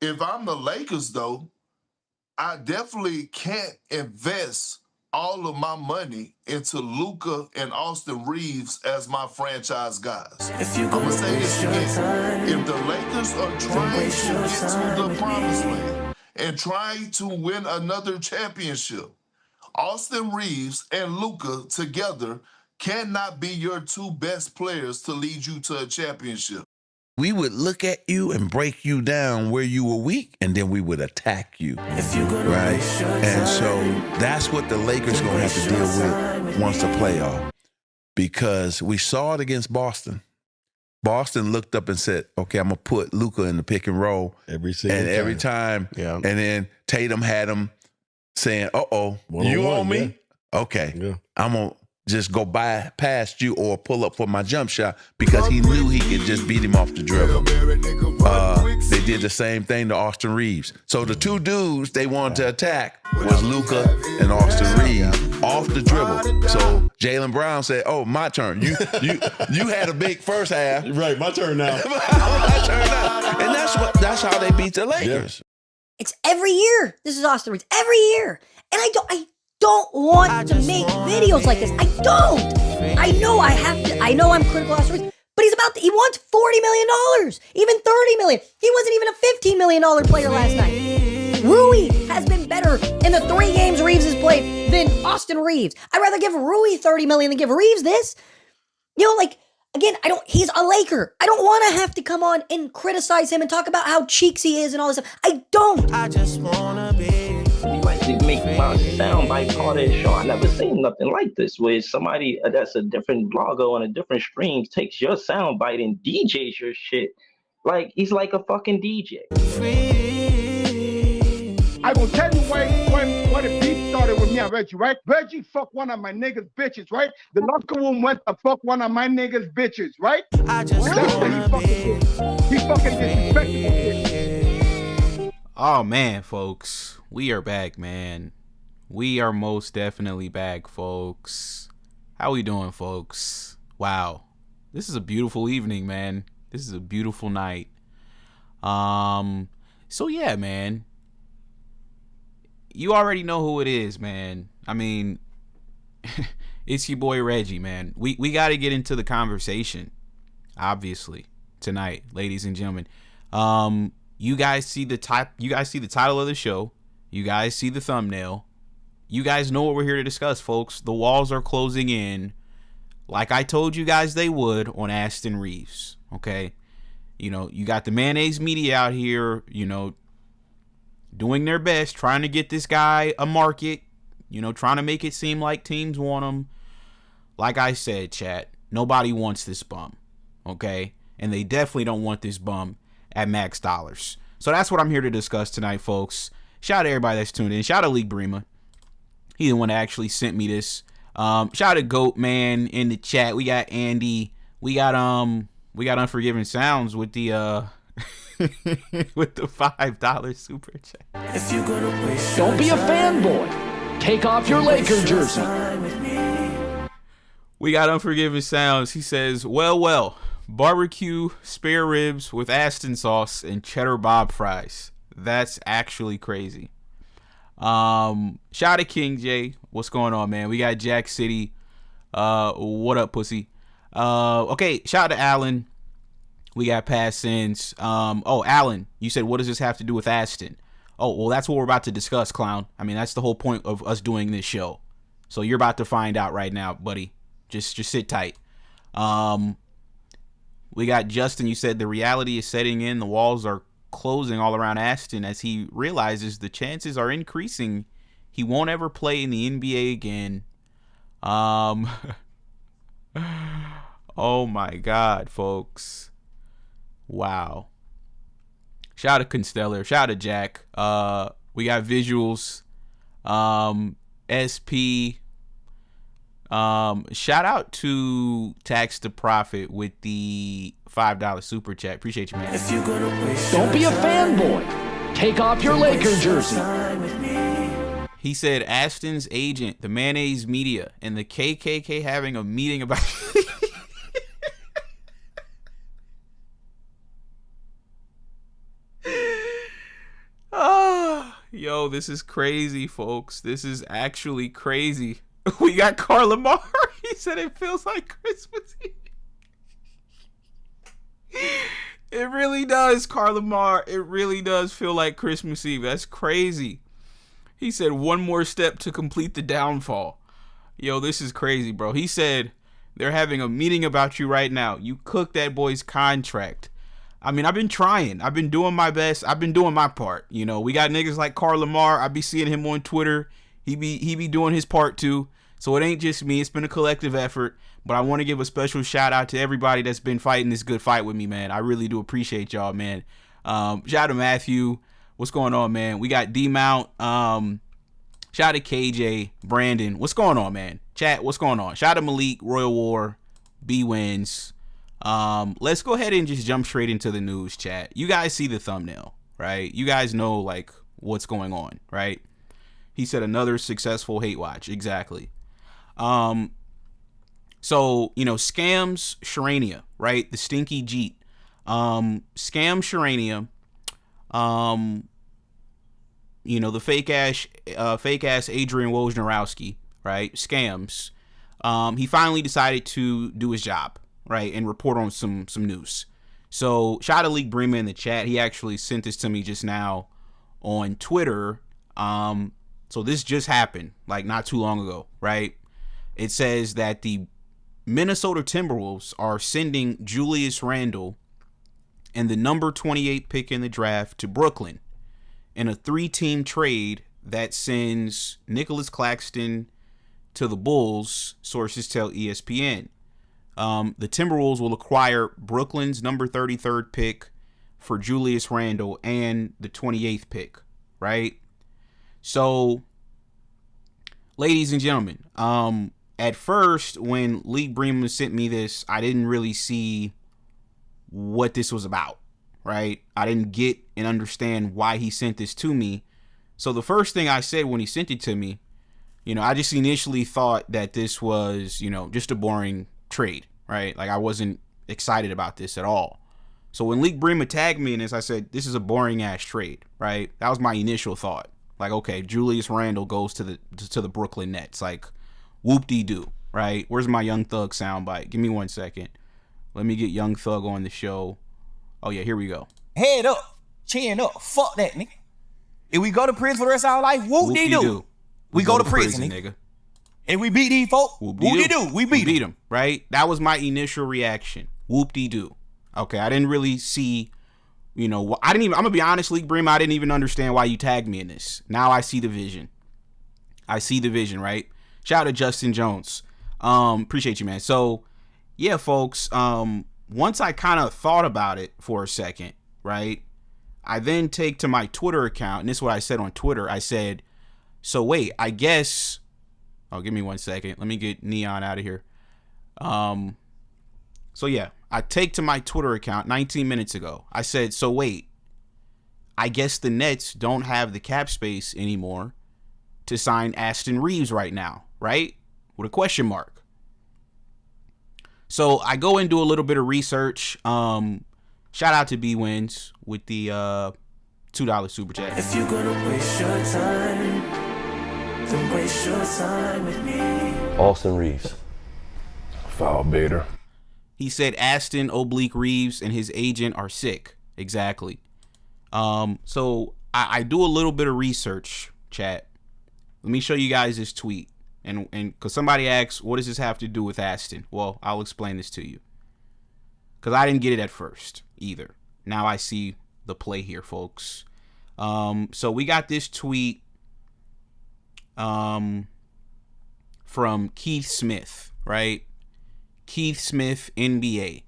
if I'm the Lakers, though, I definitely can't invest all of my money into Luka and Austin Reaves as my franchise guys. I'm gonna say this again. If the Lakers are trying to get to the promised land and trying to win another championship, Austin Reaves and Luka together cannot be your two best players to lead you to a championship. We would look at you and break you down where you were weak, and then we would attack you, right? And so that's what the Lakers going to have to deal with once the playoff, because we saw it against Boston. Boston looked up and said, okay, I'm going to put Luka in the pick and roll. Every time. Yeah. And then Tatum had him saying, uh-oh, you on me? Yeah. Okay, yeah. I'm going to just go by past you or pull up for my jump shot, because he knew he could just beat him off the dribble. They did the same thing to Austin Reaves. So the two dudes they wanted to attack was Luka and Austin Reaves off the dribble. So Jaylen Brown said, oh, my turn. You had a big first half. Right, my turn now. My turn now. And that's how they beat the Lakers. Yeah. It's every year. This is Austin Reaves. Every year. And I don't want to make videos like this. I don't. I know I have to. I know I'm critical of Austin Reaves, but he wants $40 million, even $30 million. He wasn't even a $15 million player last night. Rui has been better in the 3 games Reaves has played than Austin Reaves. I'd rather give Rui $30 million than give Reaves this. Again, he's a Laker. I don't want to have to come on and criticize him and talk about how cheeks he is and all this stuff. I don't. I just want to be. You like to make my soundbite part of the show. I never seen nothing like this, where somebody that's a different blogger on a different stream takes your soundbite and DJs your shit. Like, he's like a fucking DJ. I will tell you where the beef started with me and Reggie, right? Reggie fucked one of my niggas' bitches, right? The locker room went to fuck one of my niggas' bitches, right? That's what he fucking did. He fucking disrespected me. Oh, man, folks. We are back, man. We are most definitely back, folks. How we doing, folks? Wow. This is a beautiful evening, man. This is a beautiful night. So yeah, man. You already know who it is, man. I mean, it's your boy Reggie, man. We got to get into the conversation, obviously, tonight, ladies and gentlemen. You guys see the title of the show. You guys see the thumbnail. You guys know what we're here to discuss, folks. The walls are closing in, like I told you guys they would, on Austin Reaves. Okay, you got the mayonnaise media out here, doing their best, trying to get this guy a market, trying to make it seem like teams want him. Like I said, chat, nobody wants this bum, okay? And they definitely don't want this bum at max dollars. So that's what I'm here to discuss tonight, folks. Shout out to everybody that's tuned in. Shout out to League Brema. He's the one that actually sent me this. Shout out to Goat Man in the chat. We got Andy. We got Unforgiven Sounds with the with the $5 super chat. Don't be a fanboy. Take off your Laker jersey. We got Unforgiven Sounds. He says, well, barbecue spare ribs with Aston sauce and cheddar bob fries. That's actually crazy. Shout out to King J. What's going on, man? We got Jack City. What up, pussy? Okay, shout out to Alan. We got past sins. Alan, you said, what does this have to do with Aston? Oh, well, that's what we're about to discuss, clown. I mean, that's the whole point of us doing this show. So you're about to find out right now, buddy. Just sit tight. We got Justin. You said the reality is setting in. The walls are closing all around Aston as he realizes the chances are increasing he won't ever play in the NBA again. Oh my God, folks. Wow. Shout out to Constellar. Shout out to Jack. We got visuals. SP. Shout out to Tax to Profit with the $5 super chat. Appreciate you, man. Don't be a fanboy. Take off your Laker jersey. He said Aston's agent, the mayonnaise media, and the KKK having a meeting about. Yo, this is crazy, folks. This is actually crazy. We got Carl Lamar. He said it feels like Christmas Eve. It really does, Carl Lamar. It really does feel like Christmas Eve. That's crazy. He said one more step to complete the downfall. Yo, this is crazy, bro. He said they're having a meeting about you right now. You cooked that boy's contract. I mean, I've been trying. I've been doing my best. I've been doing my part. You know, we got niggas like Carl Lamar. I be seeing him on Twitter. He be doing his part too. So it ain't just me. It's been a collective effort. But I want to give a special shout out to everybody that's been fighting this good fight with me, man. I really do appreciate y'all, man. Shout out to Matthew. What's going on, man? We got D-Mount. Shout out to KJ, Brandon. What's going on, man? Chat, what's going on? Shout out to Malik, Royal War, B-Wins. Let's go ahead and just jump straight into the news, chat. You guys see the thumbnail, right? You guys know, like, what's going on, right? He said another successful hate watch. Exactly. So, you know, scams Sharania, right? The stinky Jeet. Scam Sharania. You know, the fake ass Adrian Wojnarowski, right? Scams. He finally decided to do his job, right, and report on some news. So shout out to Leek Bremer in the chat. He actually sent this to me just now on Twitter. So this just happened, like, not too long ago, right? It says that the Minnesota Timberwolves are sending Julius Randle and the number 28 pick in the draft to Brooklyn in a 3-team trade that sends Nicholas Claxton to the Bulls, sources tell ESPN. The Timberwolves will acquire Brooklyn's number 33rd pick for Julius Randle and the 28th pick, right? So, ladies and gentlemen, at first, when Lee Bremen sent me this, I didn't really see what this was about, right? I didn't get and understand why he sent this to me. So the first thing I said when he sent it to me, you know, I just initially thought that this was, you know, just a boring trade, right? Like, I wasn't excited about this at all. So when Leek Bremer tagged me in this, I said, this is a boring ass trade, right? That was my initial thought. Like, okay, Julius Randle goes to the Brooklyn Nets. Like, whoop-de-doo, right? Where's my Young Thug soundbite? Give me 1 second. Let me get Young Thug on the show. Oh, yeah, here we go. Head up, chin up, fuck that, nigga. If we go to prison for the rest of our life, whoop-de-doo. We go to prison, nigga. And we beat these folks, whoop-de-doo. We beat them, right? That was my initial reaction. Whoop-de-doo. Okay, I didn't really see, you know, I'm going to be honest, Leek Bremer, I didn't even understand why you tagged me in this. Now I see the vision. I see the vision, right? Shout out to Justin Jones. Appreciate you, man. So, yeah, folks, once I kind of thought about it for a second, right, I then take to my Twitter account, and this is what I said on Twitter. I said, so wait, I guess, give me 1 second. Let me get Neon out of here. So, yeah, I take to my Twitter account 19 minutes ago. I said, so wait, I guess the Nets don't have the cap space anymore to sign Aston Reaves right now, right? With a question mark. So I go and do a little bit of research. Shout out to B-Wins with the $2 super chat. If you're gonna waste your time, then waste your time with me. Austin Reaves. Foul baiter. He said Aston Reaves and his agent are sick. Exactly. So I do a little bit of research, chat. Let me show you guys this tweet. And because somebody asks, what does this have to do with Aston? Well, I'll explain this to you. Because I didn't get it at first either. Now I see the play here, folks. So we got this tweet from Keith Smith, right? Keith Smith, NBA.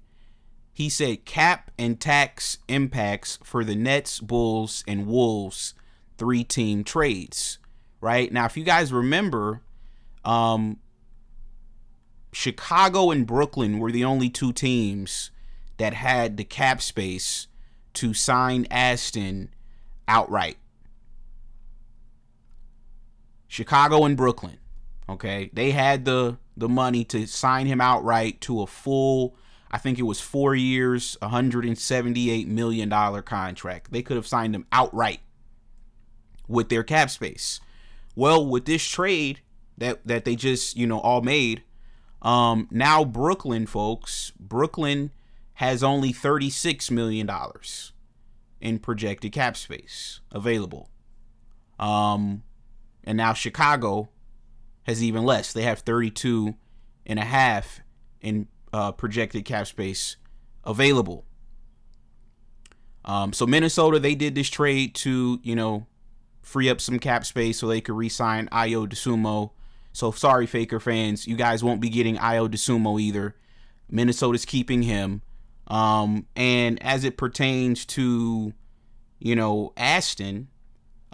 He said cap and tax impacts for the Nets, Bulls, and Wolves 3-team trades. Right? Now, if you guys remember, Chicago and Brooklyn were the only 2 teams that had the cap space to sign Aston outright. Chicago and Brooklyn, okay? They had the money to sign him outright to a full, I think it was 4 years, $178 million contract. They could have signed him outright. with their cap space. Well, with this trade that they just, all made, now Brooklyn, folks, Brooklyn has only $36 million in projected cap space available. And now Chicago has even less. They have 32.5 in projected cap space available. So Minnesota, they did this trade to, free up some cap space so they could re-sign Ayo Dosunmu. So sorry, Faker fans, you guys won't be getting Ayo Dosunmu either. Minnesota's keeping him. And as it pertains to, Aston,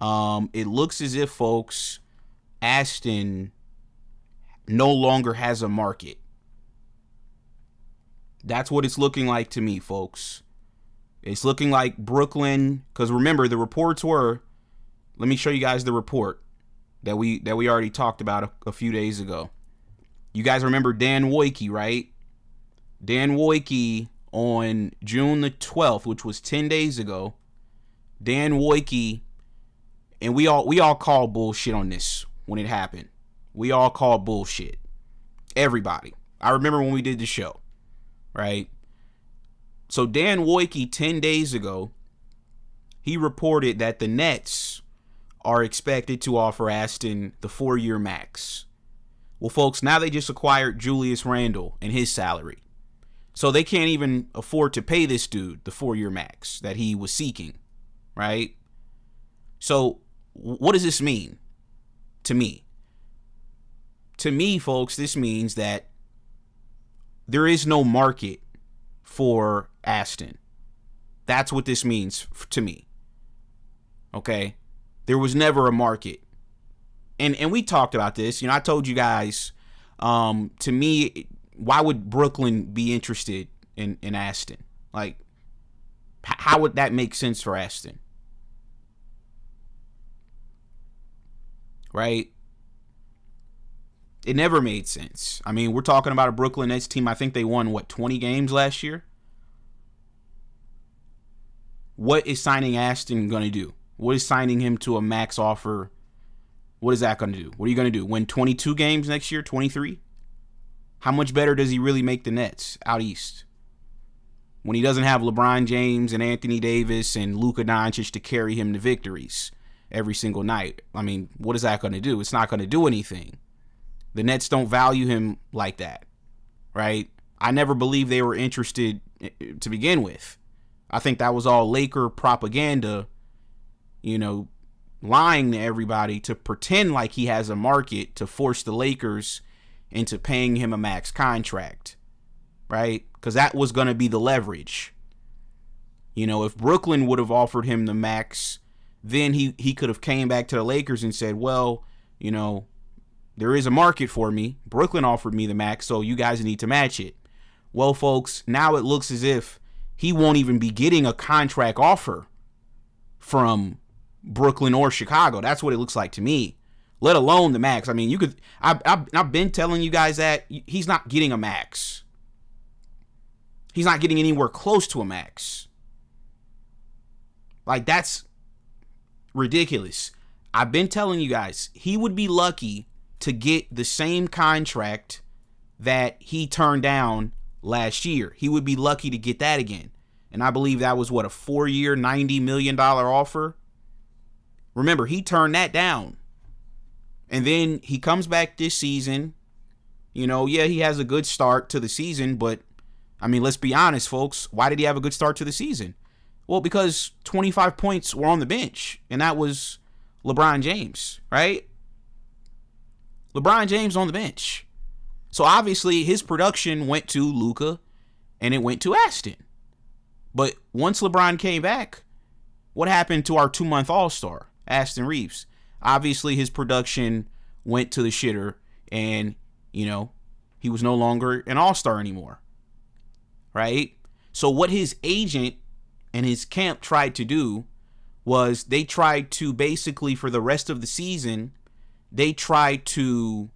it looks as if, folks, Aston no longer has a market. That's what it's looking like to me, folks. It's looking like Brooklyn, because remember, the reports were, let me show you guys the report that we already talked about a few days ago. You guys remember Dan Wojcicki, right? Dan Wojcicki on June the 12th, which was 10 days ago, Dan Wojcicki, and we all called bullshit on this when it happened. We all called bullshit. Everybody. I remember when we did the show, right? So Dan Wojcicki 10 days ago, he reported that the Nets are expected to offer Aston the 4-year max. Well, folks, now they just acquired Julius Randle and his salary. So they can't even afford to pay this dude the 4-year max that he was seeking, right? So what does this mean to me? To me, folks, this means that there is no market for Aston. That's what this means to me. Okay? There was never a market. And we talked about this. I told you guys, to me, why would Brooklyn be interested in Aston? Like, how would that make sense for Aston? Right? It never made sense. I mean, we're talking about a Brooklyn Nets team. I think they won, 20 games last year? What is signing Aston going to do? What is signing him to a max offer? What is that going to do? What are you going to do? Win 22 games next year? 23? How much better does he really make the Nets out east? When he doesn't have LeBron James and Anthony Davis and Luka Doncic to carry him to victories every single night. I mean, what is that going to do? It's not going to do anything. The Nets don't value him like that, right? I never believed they were interested to begin with. I think that was all Laker propaganda, lying to everybody to pretend like he has a market to force the Lakers into paying him a max contract, right? Because that was going to be the leverage. If Brooklyn would have offered him the max, then he could have came back to the Lakers and said, well, there is a market for me. Brooklyn offered me the max, so you guys need to match it. Well, folks, now it looks as if he won't even be getting a contract offer from Brooklyn or Chicago. That's what it looks like to me, let alone the max. I mean, I've been telling you guys that he's not getting a max. He's not getting anywhere close to a max. Like, that's ridiculous. I've been telling you guys, he would be lucky to get the same contract that he turned down last year. He would be lucky to get that again. And I believe that was, a 4-year, $90 million offer? Remember, he turned that down. And then he comes back this season. He has a good start to the season, but, I mean, let's be honest, folks. Why did he have a good start to the season? Well, because 25 points were on the bench, and that was LeBron James, right? LeBron James on the bench. So obviously his production went to Luka and it went to Aston. But once LeBron came back, what happened to our 2-month All-Star, Aston Reaves? Obviously his production went to the shitter and, he was no longer an All-Star anymore. Right? So what his agent and his camp tried to do was they tried to basically, for the rest of the season, they tried to,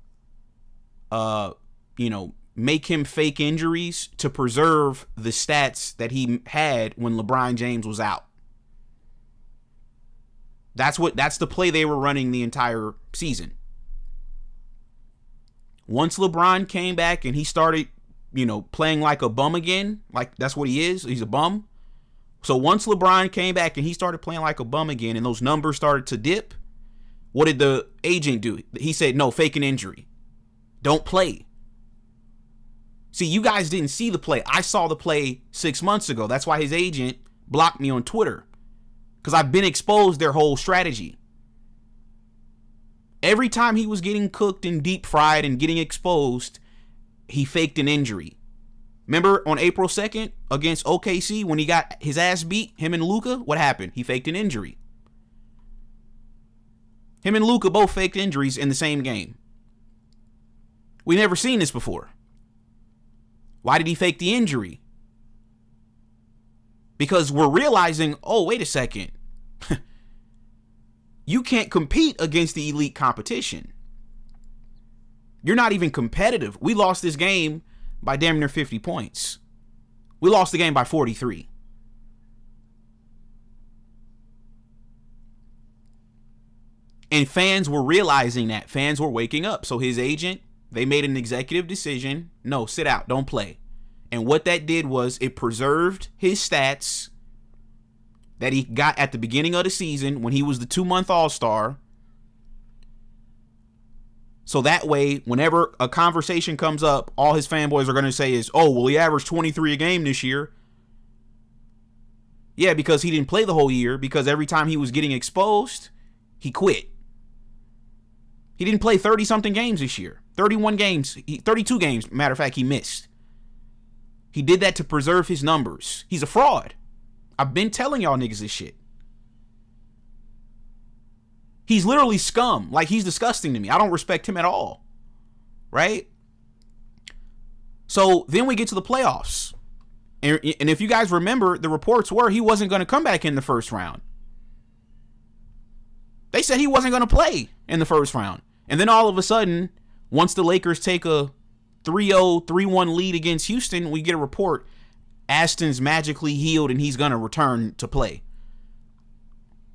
make him fake injuries to preserve the stats that he had when LeBron James was out. That's the play they were running the entire season. Once LeBron came back and he started, playing like a bum again, like that's what he is. He's a bum. So once LeBron came back and he started playing like a bum again and those numbers started to dip, what did the agent do? He said, no, fake an injury. Don't play. See, you guys didn't see the play. I saw the play 6 months ago. That's why his agent blocked me on Twitter. Because I've been exposed their whole strategy. Every time he was getting cooked and deep fried and getting exposed, he faked an injury. Remember on April 2nd against OKC when he got his ass beat, him and Luka, what happened? He faked an injury. Him and Luka both faked injuries in the same game. We never seen this before. Why did he fake the injury? Because we're realizing, oh, wait a second. You can't compete against the elite competition. You're not even competitive. We lost this game by damn near 50 points. We lost the game by 43. And fans were realizing that. Fans were waking up. So his agent, they made an executive decision. No, sit out. Don't play. And what that did was it preserved his stats that he got at the beginning of the season when he was the 2-month All-Star. So that way, whenever a conversation comes up, all his fanboys are going to say is, oh, well, he averaged 23 a game this year. Yeah, because he didn't play the whole year, because every time he was getting exposed, he quit. He didn't play 30-something games this year. 31 games, 32 games, matter of fact, he missed. He did that to preserve his numbers. He's a fraud. I've been telling y'all niggas this shit. He's literally scum. Like, he's disgusting to me. I don't respect him at all. Right? So then we get to the playoffs. And if you guys remember, the reports were he wasn't going to come back in the first round. They said he wasn't going to play in the first round. And then all of a sudden, once the Lakers take a 3-0, 3-1 lead against Houston, we get a report. Aston's magically healed and he's going to return to play.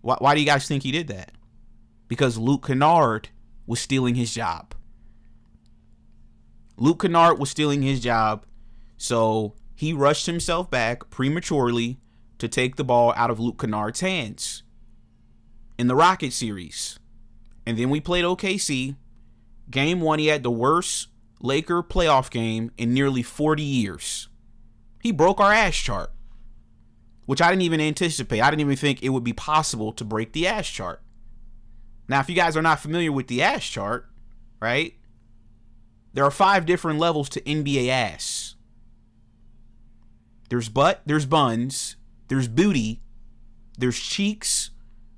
Why do you guys think he did that? Because Luke Kennard was stealing his job. Luke Kennard was stealing his job, so he rushed himself back prematurely to take the ball out of Luke Kennard's hands in the Rocket series. And then we played OKC. Game 1, he had the worst Laker playoff game in nearly 40 years. He broke our ass chart, which I didn't even anticipate. I didn't even think it would be possible to break the ass chart. Now, if you guys are not familiar with the ass chart, right, there are 5 different levels to NBA ass. There's butt, there's buns, there's booty, there's cheeks,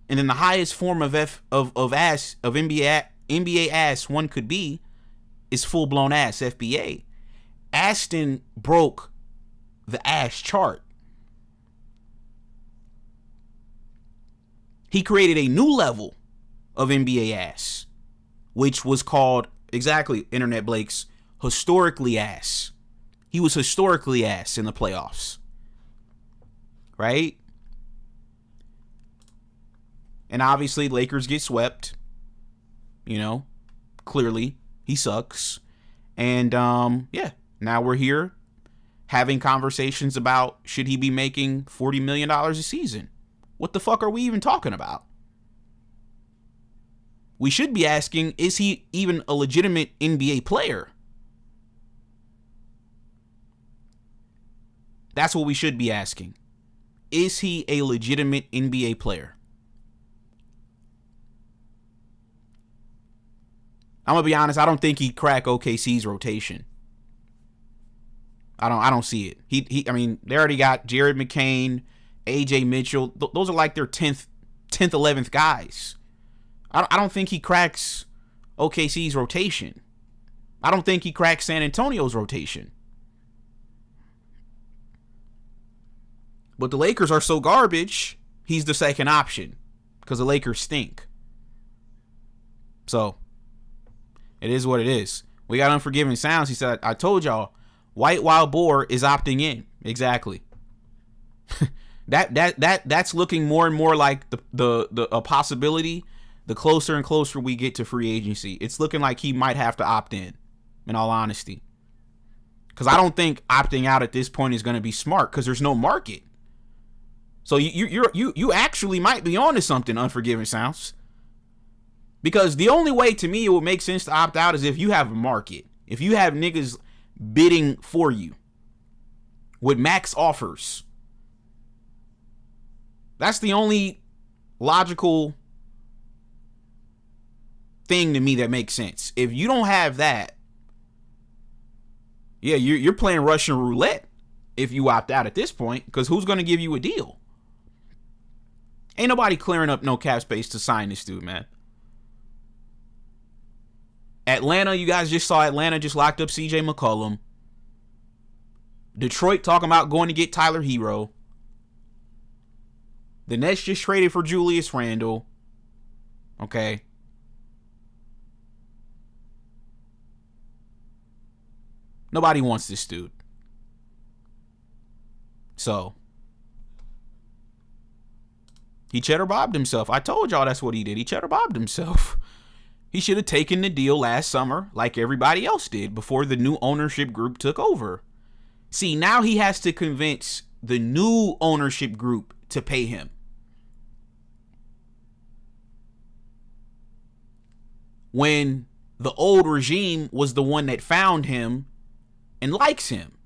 and then the highest form of NBA ass one could be is full-blown ass, FBA. Aston broke the ass chart. He created a new level of NBA ass, which was called, exactly, Internet Blake's, historically ass. He was historically ass in the playoffs. Right? And obviously, Lakers get swept. Clearly, he sucks. And, yeah, now we're here having conversations about should he be making $40 million a season? What the fuck are we even talking about? We should be asking, is he even a legitimate NBA player? That's what we should be asking. Is he a legitimate NBA player? I'm gonna be honest, I don't think he'd crack OKC's rotation. I don't see it. I mean, they already got Jared McCain, AJ Mitchell. Those are like their 10th, 11th guys. I don't think he cracks OKC's rotation. I don't think he cracks San Antonio's rotation. But the Lakers are so garbage, he's the second option because the Lakers stink. So, it is what it is. We got Unforgiving Sounds. He said, I told y'all, White Wild Boar is opting in. Exactly. That's looking more and more like a possibility the closer and closer we get to free agency. It's looking like he might have to opt in all honesty. Because I don't think opting out at this point is going to be smart because there's no market. So you actually might be onto something, Unforgiven Sounds. Because the only way to me it would make sense to opt out is if you have a market. If you have niggas bidding for you with max offers. That's the only logical thing to me that makes sense. If you don't have that, yeah, you're playing Russian roulette if you opt out at this point, because who's going to give you a deal? Ain't nobody clearing up no cap space to sign this dude, man. Atlanta, you guys just saw Atlanta just locked up CJ McCollum. Detroit talking about going to get Tyler Hero. The Nets just traded for Julius Randle. Okay. Nobody wants this dude. So, he cheddar bobbed himself. I told y'all that's what he did. He cheddar bobbed himself. He should have taken the deal last summer like everybody else did before the new ownership group took over. See, now he has to convince the new ownership group to pay him. When the old regime was the one that found him and likes him.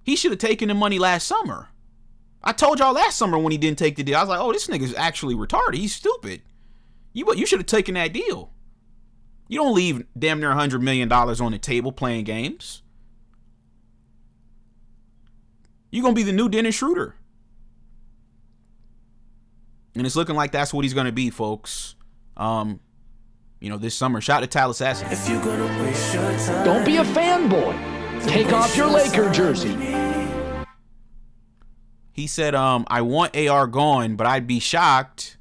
He should have taken the money last summer. I told y'all last summer when he didn't take the deal, I was like, oh, this nigga's actually retarded. He's stupid. You should have taken that deal. You don't leave damn near $100 million on the table playing games. You're going to be the new Dennis Schroeder. And it's looking like that's what he's going to be, folks. This summer. Shout out to Tal Assassin. If you're gonna waste your time, don't be a fanboy. Take off your Laker jersey. He said, I want AR gone, but I'd be shocked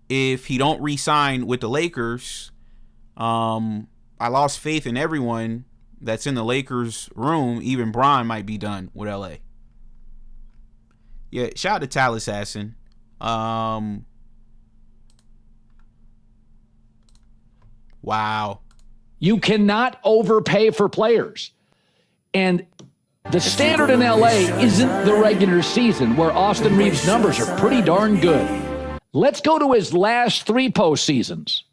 if he don't re-sign with the Lakers. I lost faith in everyone that's in the Lakers room. Even Bron might be done with LA. Yeah, shout out to Tal Assassin. Wow. You cannot overpay for players. And the standard in LA isn't the regular season, where Austin Reaves' numbers are pretty darn good. Let's go to his last 3 postseasons.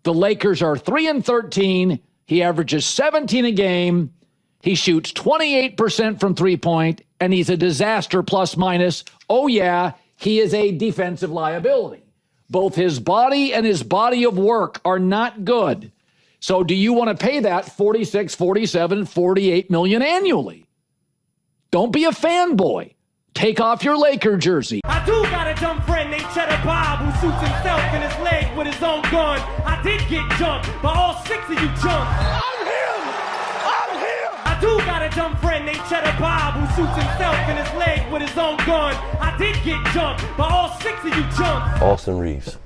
The Lakers are 3-13. He averages 17 a game. He shoots 28% from three-point, and he's a disaster plus minus. Oh, yeah, he is a defensive liability. Both his body and his body of work are not good. So do you want to pay that $46, $47, $48 million annually? Don't be a fanboy. Take off your Laker jersey. I do got a dumb friend named Cheddar Bob who shoots himself in his leg with his own gun. I did get jumped by all 6 of you chumps. I'm him! I do got a dumb friend named Cheddar Bob who shoots himself in his leg with his own gun. I did get jumped by all 6 of you chumps. Austin Reaves.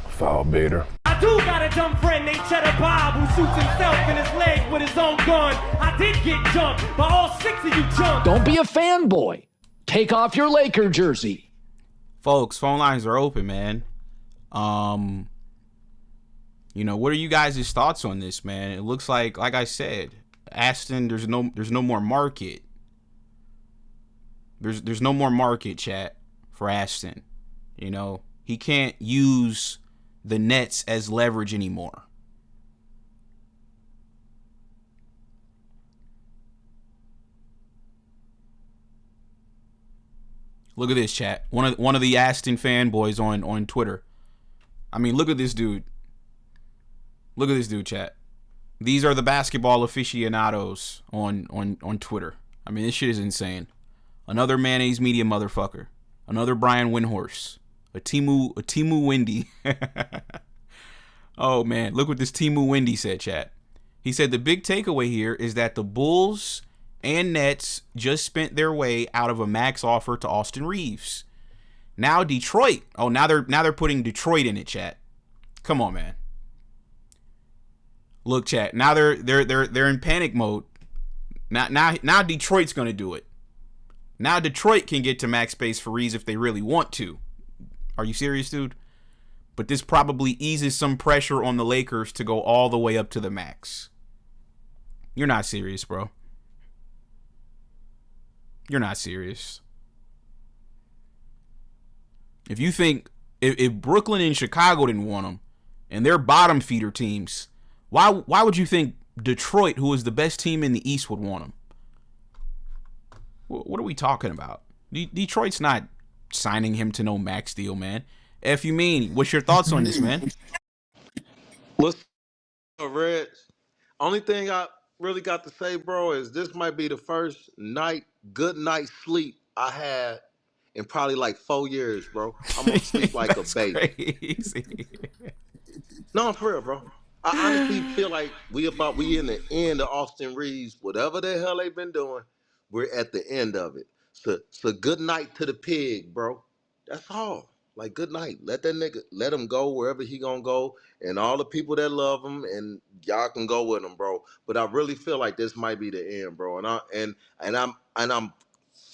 Foul baiter. I do got a dumb friend named Cheddar Bob who shoots himself in his leg with his own gun. I did get jumped by all 6 of you chumps. Don't be a fanboy. Take off your Laker jersey. Folks, phone lines are open, man. What are you guys' thoughts on this, man? It looks like I said, Aston, there's no more market. There's no more market, chat, for Aston. He can't use the Nets as leverage anymore. Look at this, chat. One of the Aston fanboys on Twitter. I mean, look at this dude. Look at this dude, chat. These are the basketball aficionados on Twitter. I mean, this shit is insane. Another mayonnaise media motherfucker. Another Brian Windhorse. A Timu Windy. Oh man, look what this Timu Windy said, chat. He said the big takeaway here is that the Bulls and Nets just spent their way out of a max offer to Austin Reaves. Now Detroit. Oh, now they're putting Detroit in it, chat. Come on, man. Look, chat. Now they're in panic mode. Now Detroit's gonna do it. Now Detroit can get to max space for Reaves if they really want to. Are you serious, dude? But this probably eases some pressure on the Lakers to go all the way up to the max. You're not serious, bro. You're not serious. If you think if Brooklyn and Chicago didn't want him and they're bottom feeder teams, why would you think Detroit, who is the best team in the East, would want him? What are we talking about? Detroit's not signing him to no max deal, man. If you mean, what's your thoughts on this, man? What's up, Reg? Only thing I really got to say, bro, is this might be the first good night sleep I had in probably like 4 years, bro. I'm gonna sleep like a baby. Crazy. No, for real, bro. I honestly feel like we in the end of Austin Reaves. Whatever the hell they've been doing, we're at the end of it. So good night to the pig, bro. That's all. Like, good night. Let him go wherever he gonna go, and all the people that love him, and y'all can go with him, bro. But I really feel like this might be the end, bro. I'm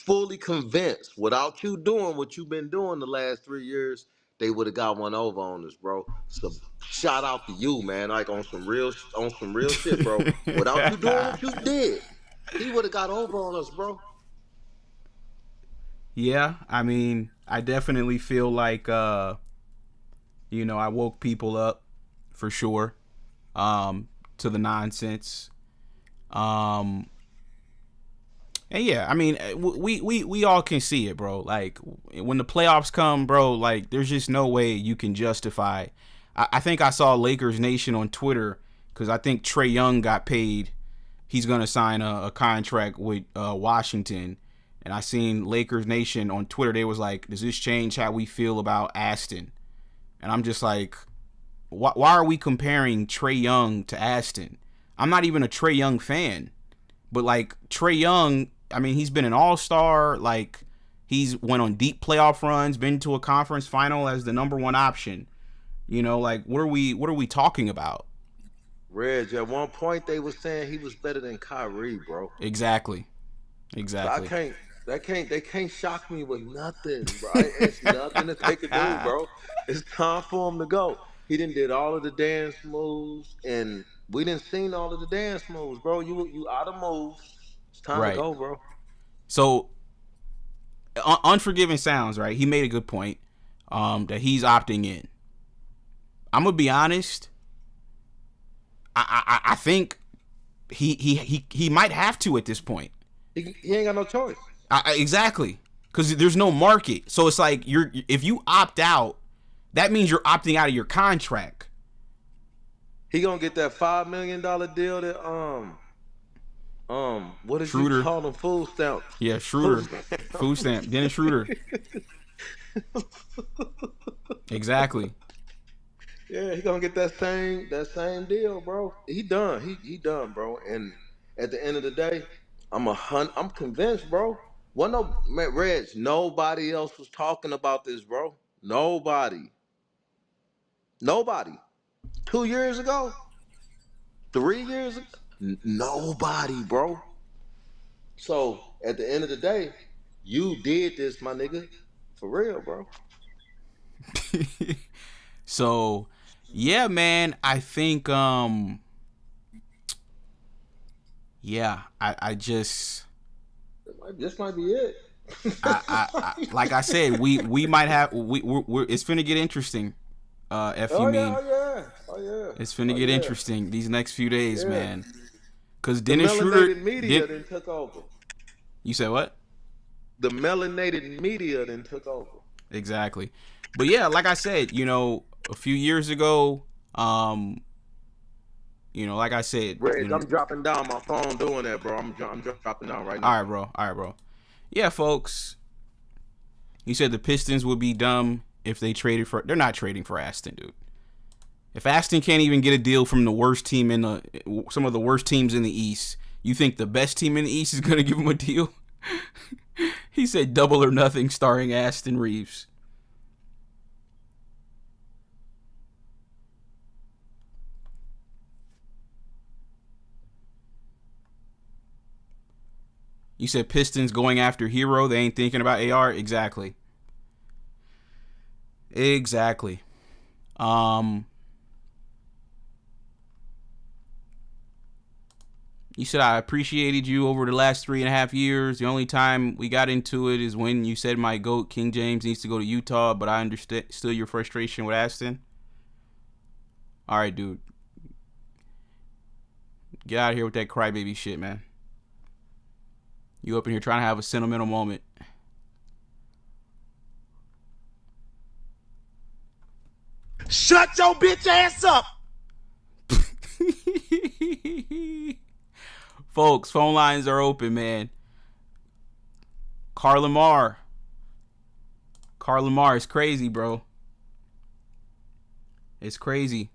fully convinced, without you doing what you've been doing the last 3 years, they would have got one over on us, bro. So shout out to you, man. Like on some real shit, bro. Without you doing what you did, he would have got over on us, bro. Yeah, I mean, I definitely feel like I woke people up for sure to the nonsense. And yeah, I mean, we all can see it, bro. Like when the playoffs come, bro, like there's just no way you can justify. I think I saw Lakers Nation on Twitter because I think Trae Young got paid. He's gonna sign a contract with Washington. And I seen Lakers Nation on Twitter. They was like, does this change how we feel about Aston? And I'm just like, why are we comparing Trae Young to Aston? I'm not even a Trae Young fan. But like Trae Young, I mean, he's been an all-star. Like he's went on deep playoff runs, been to a conference final as the number one option. You know, like what are we talking about? Reg, at one point they was saying he was better than Kyrie, bro. Exactly. So they can't shock me with nothing, bro. It's nothing that they could do, bro. It's time for him to go. He did all of the dance moves, and we didn't seen all of the dance moves, bro. You out of moves. It's time to go, bro. So, Unforgiven Sounds, right? He made a good point that he's opting in. I'm gonna be honest. I think he might have to at this point. He ain't got no choice. Exactly, because there's no market. So it's like if you opt out, that means you're opting out of your contract. He gonna get that $5 million deal that what did Schroeder. You call him? Food stamp. Yeah, Schroeder. Food stamp. Dennis Schroeder. Exactly. Yeah, he gonna get that same deal, bro. He done. He done, bro. And at the end of the day, I'm convinced, bro. Reg, nobody else was talking about this, bro. Nobody. 2 years ago, 3 years ago, nobody, bro. So at the end of the day, you did this, my nigga, for real, bro. So, yeah, man, I think I just this might be it. I like I said, we might have we're it's finna get interesting. Oh yeah. It's finna get interesting these next few days, man. Cause Dennis Schroeder media then took over. You said what? The melanated media then took over. Exactly. But yeah, like I said, a few years ago, like I said, Reg, I'm dropping down my phone doing that, bro. I'm dropping down right now. All right, bro. Yeah, folks. You said the Pistons would be dumb if they traded for. They're not trading for Aston, dude. If Aston can't even get a deal from the worst team some of the worst teams in the East, you think the best team in the East is gonna give him a deal? He said Double or Nothing starring Aston Reaves. You said Pistons going after Hero. They ain't thinking about AR. Exactly. You said I appreciated you over the last 3.5 years. The only time we got into it is when you said my GOAT, King James, needs to go to Utah, but I understood still your frustration with Aston. All right, dude. Get out of here with that crybaby shit, man. You up in here trying to have a sentimental moment. Shut your bitch ass up! Folks, phone lines are open, man. Carl Lamar is crazy, bro. It's crazy.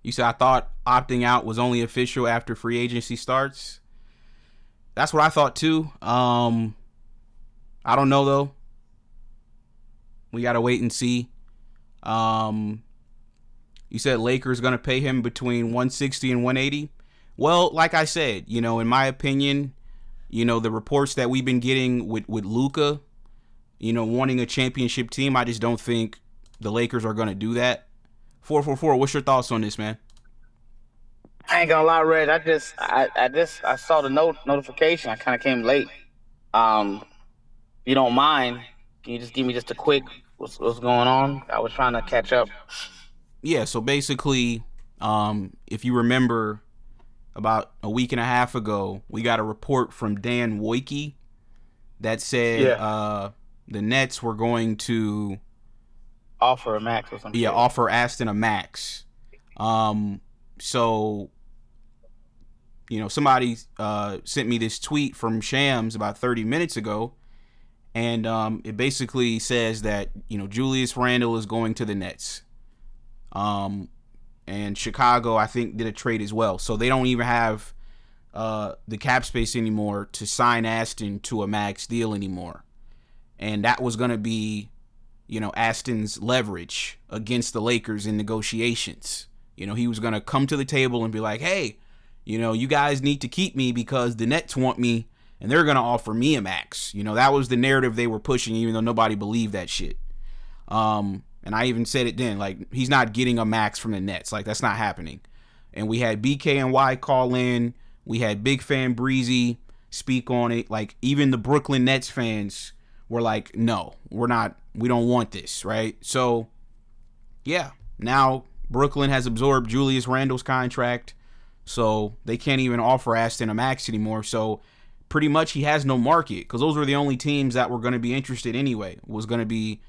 You said I thought opting out was only official after free agency starts. That's what I thought too. I don't know though. We gotta wait and see. You said Lakers gonna pay him between 160 and 180. Well, like I said, in my opinion, the reports that we've been getting with Luka, wanting a championship team, I just don't think the Lakers are gonna do that. 444, what's your thoughts on this, man? I ain't gonna lie, Reg. I saw the notification. I kind of came late. If you don't mind, can you just give me just a quick what's going on? I was trying to catch up. Yeah, so basically, if you remember, about a week and a half ago, we got a report from Dan Wojcicki that said the Nets were going to offer a max or something. Yeah, offer Aston a max. So, somebody sent me this tweet from Shams about 30 minutes ago, and it basically says that, Julius Randle is going to the Nets. And Chicago, I think, did a trade as well. So they don't even have the cap space anymore to sign Aston to a max deal anymore. And that was going to be, Aston's leverage against the Lakers in negotiations. He was going to come to the table and be like, hey, you guys need to keep me because the Nets want me and they're going to offer me a max. That was the narrative they were pushing, even though nobody believed that shit. And I even said it then, like, he's not getting a max from the Nets. Like, that's not happening. And we had BKNY call in. We had Big Fan Breezy speak on it. Like, even the Brooklyn Nets fans were like, no, we don't want this, right? So, yeah, now Brooklyn has absorbed Julius Randle's contract, so they can't even offer Aston a max anymore. So, pretty much he has no market, because those were the only teams that were going to be interested anyway. Was going to be,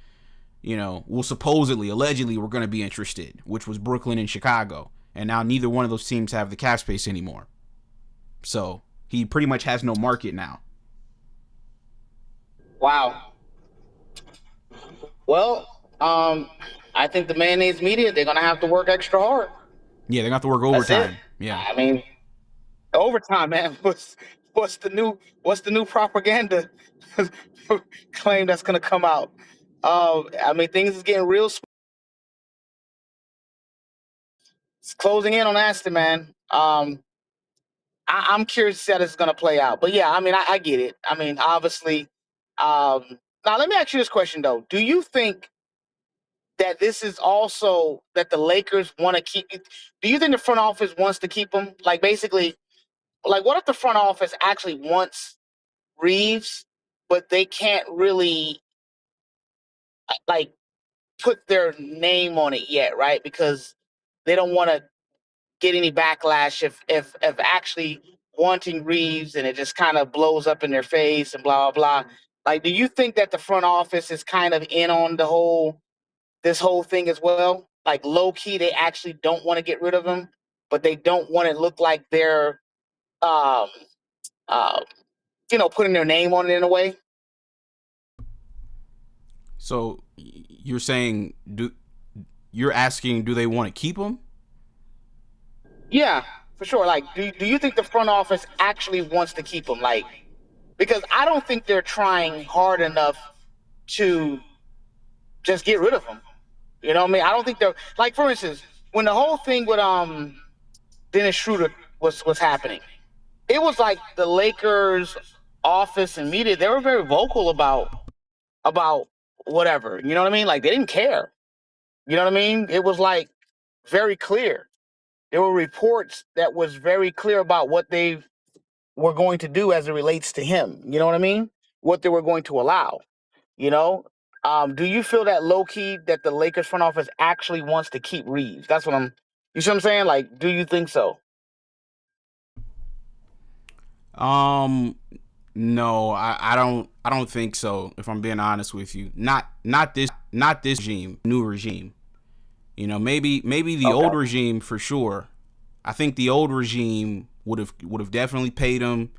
allegedly we're going to be interested, which was Brooklyn and Chicago. And now neither one of those teams have the cap space anymore. So he pretty much has no market now. Wow. Well, I think the mayonnaise media, they're going to have to work extra hard. Yeah, they're going to have to work overtime. Yeah. I mean, overtime, man. What's the new propaganda claim that's going to come out? Things is getting real. It's closing in on Aston, man. I'm curious to see how this is going to play out. But yeah, I get it. Obviously. Now, let me ask you this question, though. Do you think that this is also that the Lakers want to keep? Do you think the front office wants to keep him? Like, basically, like, what if the front office actually wants Reaves, but they can't really, like, put their name on it yet, right? Because they don't want to get any backlash if actually wanting Reaves and it just kind of blows up in their face and blah blah blah. Like, do you think that the front office is kind of in on this whole thing as well? Like, low key, they actually don't want to get rid of him, but they don't want to look like they're putting their name on it in a way. So you're saying, you're asking, do they want to keep him? Yeah, for sure. Like, do you think the front office actually wants to keep him? Like, because I don't think they're trying hard enough to just get rid of him. You know what I mean? I don't think they're, like, for instance, when the whole thing with Dennis Schroeder was happening. It was like the Lakers office and media, they were very vocal about whatever. You know what I mean? Like they didn't care. You know what I mean? It was like very clear. There were reports that was very clear about what they were going to do as it relates to him. You know what I mean? What they were going to allow. You know? Do you feel that low key that the Lakers front office actually wants to keep Reaves? That's what you see what I'm saying? Like, do you think so? No, I don't think so, if I'm being honest with you. Not this regime, new regime. You know, maybe the old regime for sure. I think the old regime would have definitely paid him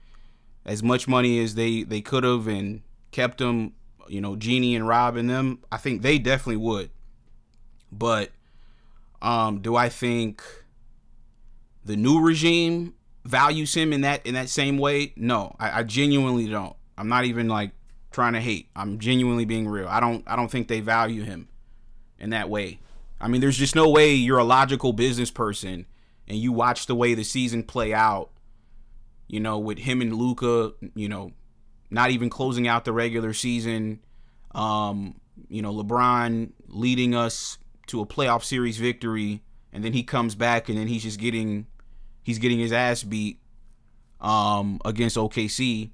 as much money as they could have and kept him, you know, Jeannie and Rob and them. I think they definitely would. But do I think the new regime values him in that same way? No, I genuinely don't. I'm not even like trying to hate. I'm genuinely being real. I don't think they value him in that way. I mean, there's just no way you're a logical business person and you watch the way the season play out, you know, with him and Luka, you know, not even closing out the regular season, you know, LeBron leading us to a playoff series victory, and then he comes back and then he's getting his ass beat against OKC,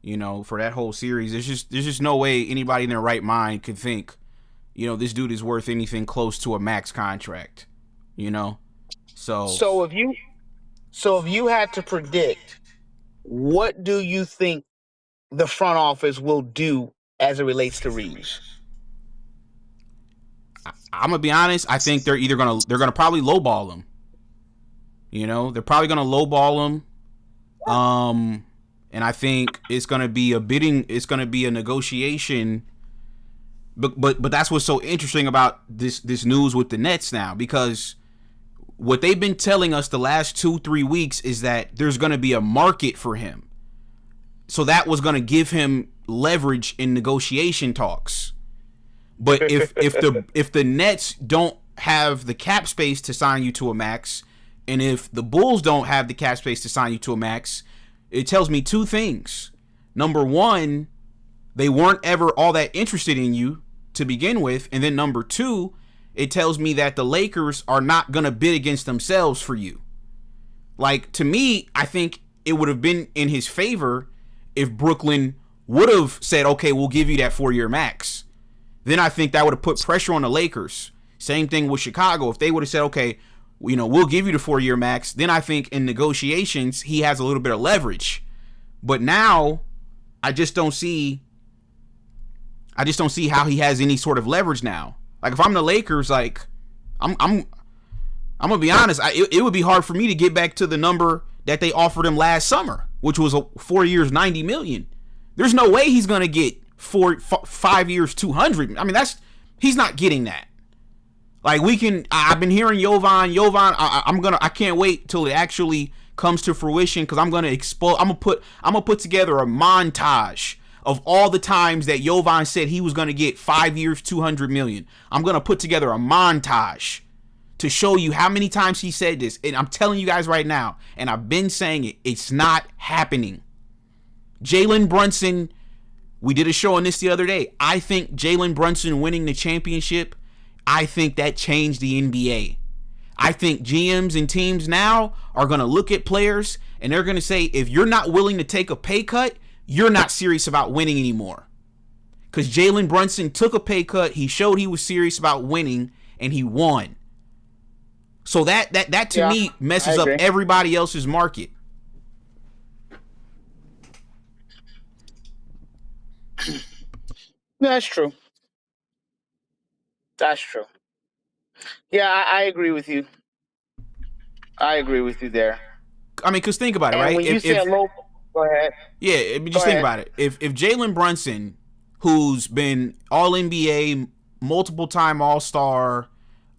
you know, for that whole series. There's just no way anybody in their right mind could think, you know, this dude is worth anything close to a max contract, you know? So if you had to predict, what do you think the front office will do as it relates to Reaves? I'm gonna be honest. I think they're gonna probably lowball him. You know, they're probably gonna lowball him. And I think it's gonna be a negotiation. But that's what's so interesting about this news with the Nets now, because what they've been telling us the last 2-3 weeks is that there's gonna be a market for him. So that was gonna give him leverage in negotiation talks. But if the Nets don't have the cap space to sign you to a max, and if the Bulls don't have the cap space to sign you to a max, it tells me two things. Number one, they weren't ever all that interested in you to begin with. And then number two, it tells me that the Lakers are not going to bid against themselves for you. Like, to me, I think it would have been in his favor if Brooklyn would have said, okay, we'll give you that 4-year max. Then I think that would have put pressure on the Lakers. Same thing with Chicago. If they would have said, okay, you know, we'll give you the 4-year max, then I think in negotiations he has a little bit of leverage. But now I just don't see how he has any sort of leverage now. Like, if I'm the Lakers, like, I'm gonna be honest, it would be hard for me to get back to the number that they offered him last summer, which was 4 years, $90 million. There's no way he's gonna get 5 years, $200. I mean, he's not getting that. Like, I've been hearing Jovan, I can't wait till it actually comes to fruition, because I'm gonna put together a montage of all the times that Jovan said he was gonna get 5 years, $200 million. I'm gonna put together a montage to show you how many times he said this. And I'm telling you guys right now, and I've been saying it, it's not happening. Jalen Brunson, we did a show on this the other day. I think Jalen Brunson winning the championship, I think that changed the NBA. I think GMs and teams now are going to look at players and they're going to say, if you're not willing to take a pay cut, you're not serious about winning anymore. Because Jalen Brunson took a pay cut, he showed he was serious about winning, and he won. So that to me messes up everybody else's market. That's true. That's true. Yeah, I agree with you. I agree with you there. I mean, because think about it, right? When you say low, go ahead. Yeah, just think about it. If Jalen Brunson, who's been All NBA, multiple time All Star,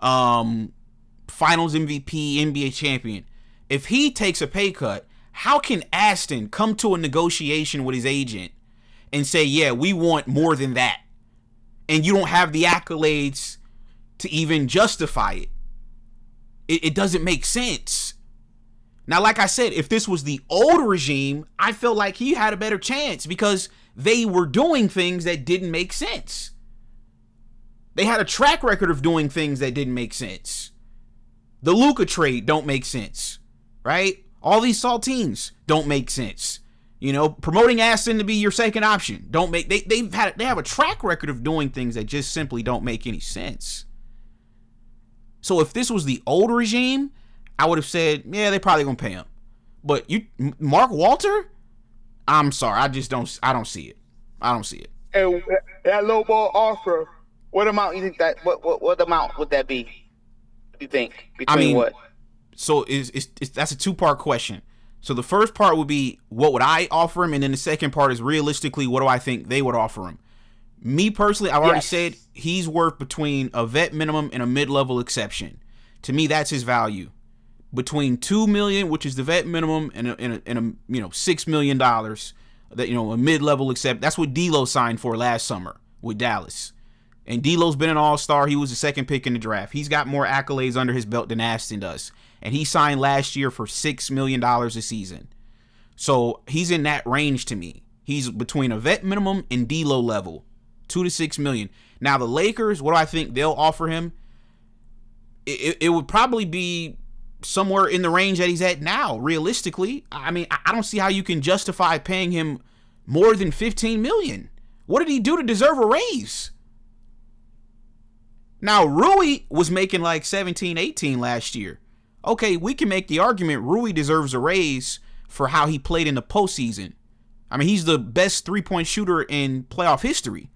Finals MVP, NBA champion, if he takes a pay cut, how can Aston come to a negotiation with his agent and say, yeah, we want more than that, and you don't have the accolades to even justify it? It doesn't make sense. Now, like I said, if this was the old regime, I felt like he had a better chance because they were doing things that didn't make sense. They had a track record of doing things that didn't make sense. The Luka trade don't make sense, right? All these saltines don't make sense. You know, promoting Aston to be your second option don't make they have a track record of doing things that just simply don't make any sense. So if this was the old regime, I would have said, yeah, they probably gonna pay him. But Mark Walter, I'm sorry, I don't see it. I don't see it. And that low ball offer, what amount you think that? What amount would that be? What do you think? Between what? So that's a two-part question. So the first part would be, what would I offer him? And then the second part is, realistically, what do I think they would offer him? Me personally, I've already said he's worth between a vet minimum and a mid-level exception. To me, that's his value. Between $2 million, which is the vet minimum, and a $6 million, that a mid-level exception. That's what D'Lo signed for last summer with Dallas. And D'Lo's been an all-star. He was the second pick in the draft. He's got more accolades under his belt than Aston does. And he signed last year for $6 million a season. So he's in that range to me. He's between a vet minimum and D'Lo level, $2 to $6 million. Now the Lakers, what do I think they'll offer him? It would probably be somewhere in the range that he's at now, realistically. I mean, I don't see how you can justify paying him more than $15 million. What did he do to deserve a raise? Now, Rui was making like 17, 18 last year. Okay, we can make the argument Rui deserves a raise for how he played in the postseason. I mean, he's the best three-point shooter in playoff history.